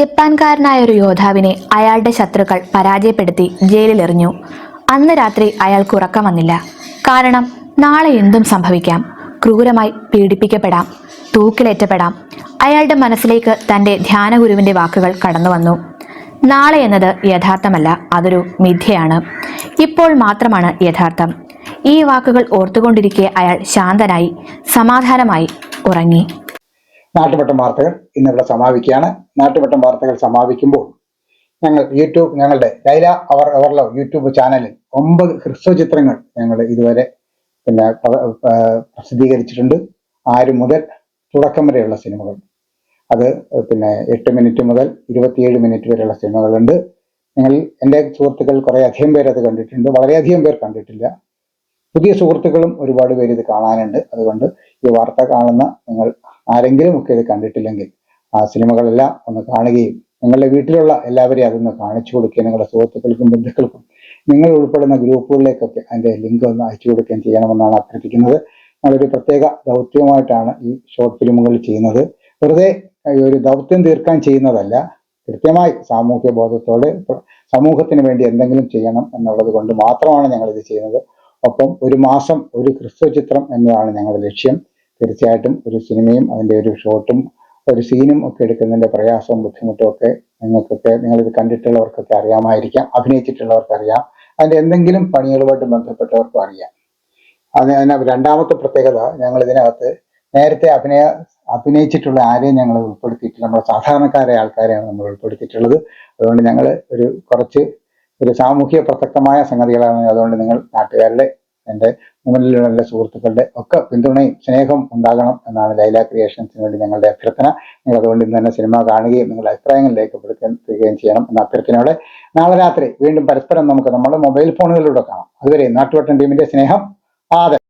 ജപ്പാൻകാരനായ ഒരു യോദ്ധാവിനെ അയാളുടെ ശത്രുക്കൾ പരാജയപ്പെടുത്തി ജയിലിലെറിഞ്ഞു. അന്ന് രാത്രി അയാൾക്ക് ഉറക്കം വന്നില്ല. കാരണം നാളെ എന്തും സംഭവിക്കാം. ക്രൂരമായി പീഡിപ്പിക്കപ്പെടാം, തൂക്കിലേറ്റപ്പെടാം. അയാളുടെ മനസ്സിലേക്ക് തൻ്റെ ധ്യാനഗുരുവിൻ്റെ വാക്കുകൾ കടന്നു വന്നു. നാളെ എന്നത് യഥാർത്ഥമല്ല, അതൊരു മിഥ്യയാണ്. ഇപ്പോൾ മാത്രമാണ് യഥാർത്ഥം. ഈ വാക്കുകൾ ഓർത്തുകൊണ്ടിരിക്കെ അയാൾ ശാന്തനായി സമാധാനമായി ഉറങ്ങി. നാട്ടുവട്ടം വാർത്തകൾ ഇന്നിവിടെ സമാപിക്കുകയാണ്. നാട്ടുവട്ടം വാർത്തകൾ സമാപിക്കുമ്പോൾ ഞങ്ങളുടെ ലൈല അവർ എവർലോ യൂട്യൂബ് ചാനലിൽ 9 ഹ്രസ്വചിത്രങ്ങൾ ഞങ്ങൾ ഇതുവരെ പ്രസിദ്ധീകരിച്ചിട്ടുണ്ട്. 6 മുതൽ തുടക്കം വരെയുള്ള സിനിമകൾ. അത് 8 മിനിറ്റ് മുതൽ 27 മിനിറ്റ് വരെയുള്ള സിനിമകളുണ്ട്. എൻ്റെ സുഹൃത്തുക്കൾ കുറേയധികം പേര് അത് കണ്ടിട്ടുണ്ട്. വളരെയധികം പേർ കണ്ടിട്ടില്ല. പുതിയ സുഹൃത്തുക്കളും ഒരുപാട് പേര് ഇത് കാണാനുണ്ട്. അതുകൊണ്ട് ഈ വാർത്ത കാണുന്ന നിങ്ങൾ ആരെങ്കിലും ഒക്കെ ഇത് കണ്ടിട്ടില്ലെങ്കിൽ ആ സിനിമകളെല്ലാം ഒന്ന് കാണുകയും നിങ്ങളുടെ വീട്ടിലുള്ള എല്ലാവരെയും അതൊന്ന് കാണിച്ചു കൊടുക്കുകയും നിങ്ങളുടെ സുഹൃത്തുക്കൾക്കും ബന്ധുക്കൾക്കും നിങ്ങൾ ഉൾപ്പെടുന്ന ഗ്രൂപ്പുകളിലേക്കൊക്കെ അതിൻ്റെ ലിങ്ക് ഒന്ന് അയച്ചു കൊടുക്കുകയും ചെയ്യണമെന്നാണ് അഭ്യർത്ഥിക്കുന്നത്. ഞങ്ങളൊരു പ്രത്യേക ദൗത്യമായിട്ടാണ് ഈ ഷോർട്ട് ഫിലിമുകൾ ചെയ്യുന്നത്. വെറുതെ ഒരു ദൗത്യം തീർക്കാൻ ചെയ്യുന്നതല്ല, കൃത്യമായി സാമൂഹ്യ ബോധത്തോടെ സമൂഹത്തിന് വേണ്ടി എന്തെങ്കിലും ചെയ്യണം എന്നുള്ളത് കൊണ്ട് മാത്രമാണ് ഞങ്ങളിത് ചെയ്യുന്നത്. ഒപ്പം ഒരു മാസം ഒരു ഹ്രസ്വചിത്രം എന്നതാണ് ഞങ്ങളുടെ ലക്ഷ്യം. തീർച്ചയായിട്ടും ഒരു സിനിമയും അതിൻ്റെ ഒരു ഷോട്ടും ഒരു സീനും ഒക്കെ എടുക്കുന്നതിൻ്റെ പ്രയാസവും ബുദ്ധിമുട്ടും ഒക്കെ നിങ്ങളിത് കണ്ടിട്ടുള്ളവർക്കൊക്കെ അറിയാമായിരിക്കാം, അഭിനയിച്ചിട്ടുള്ളവർക്ക് അറിയാം, അതിൻ്റെ എന്തെങ്കിലും പണികളുമായിട്ട് ബന്ധപ്പെട്ടവർക്കും അറിയാം. അതിന് രണ്ടാമത്തെ പ്രത്യേകത, ഞങ്ങൾ ഇതിനകത്ത് നേരത്തെ അഭിനയിച്ചിട്ടുള്ള ആരെയും ഞങ്ങൾ ഉൾപ്പെടുത്തിയിട്ടില്ല. നമ്മുടെ സാധാരണക്കാരായ ആൾക്കാരെയാണ് നമ്മൾ ഉൾപ്പെടുത്തിയിട്ടുള്ളത്. അതുകൊണ്ട് ഞങ്ങൾ കുറച്ച് സാമൂഹ്യ പ്രസക്തമായ സംഗതികളാണ്. അതുകൊണ്ട് നിങ്ങൾ നാട്ടുകാരുടെ, എൻ്റെ മുന്നിലുള്ള എൻ്റെ സുഹൃത്തുക്കളുടെ ഒക്കെ പിന്തുണയും സ്നേഹം ഉണ്ടാകണം എന്നാണ് ലൈല ക്രിയേഷൻസിന് വേണ്ടി ഞങ്ങളുടെ അഭ്യർത്ഥന. നിങ്ങൾ അതുകൊണ്ട് ഇന്ന് തന്നെ സിനിമ കാണുകയും നിങ്ങളുടെ അഭിപ്രായങ്ങൾ രേഖപ്പെടുത്തുകയും ചെയ്യണം എന്ന അഭ്യർത്ഥനയോടെ നാളെ രാത്രി വീണ്ടും പരസ്പരം നമുക്ക് നമ്മുടെ മൊബൈൽ ഫോണുകളിലൂടെ കാണാം. അതുവരെ നാട്ടുവട്ടം ടീമിന്റെ സ്നേഹം, ആദരം.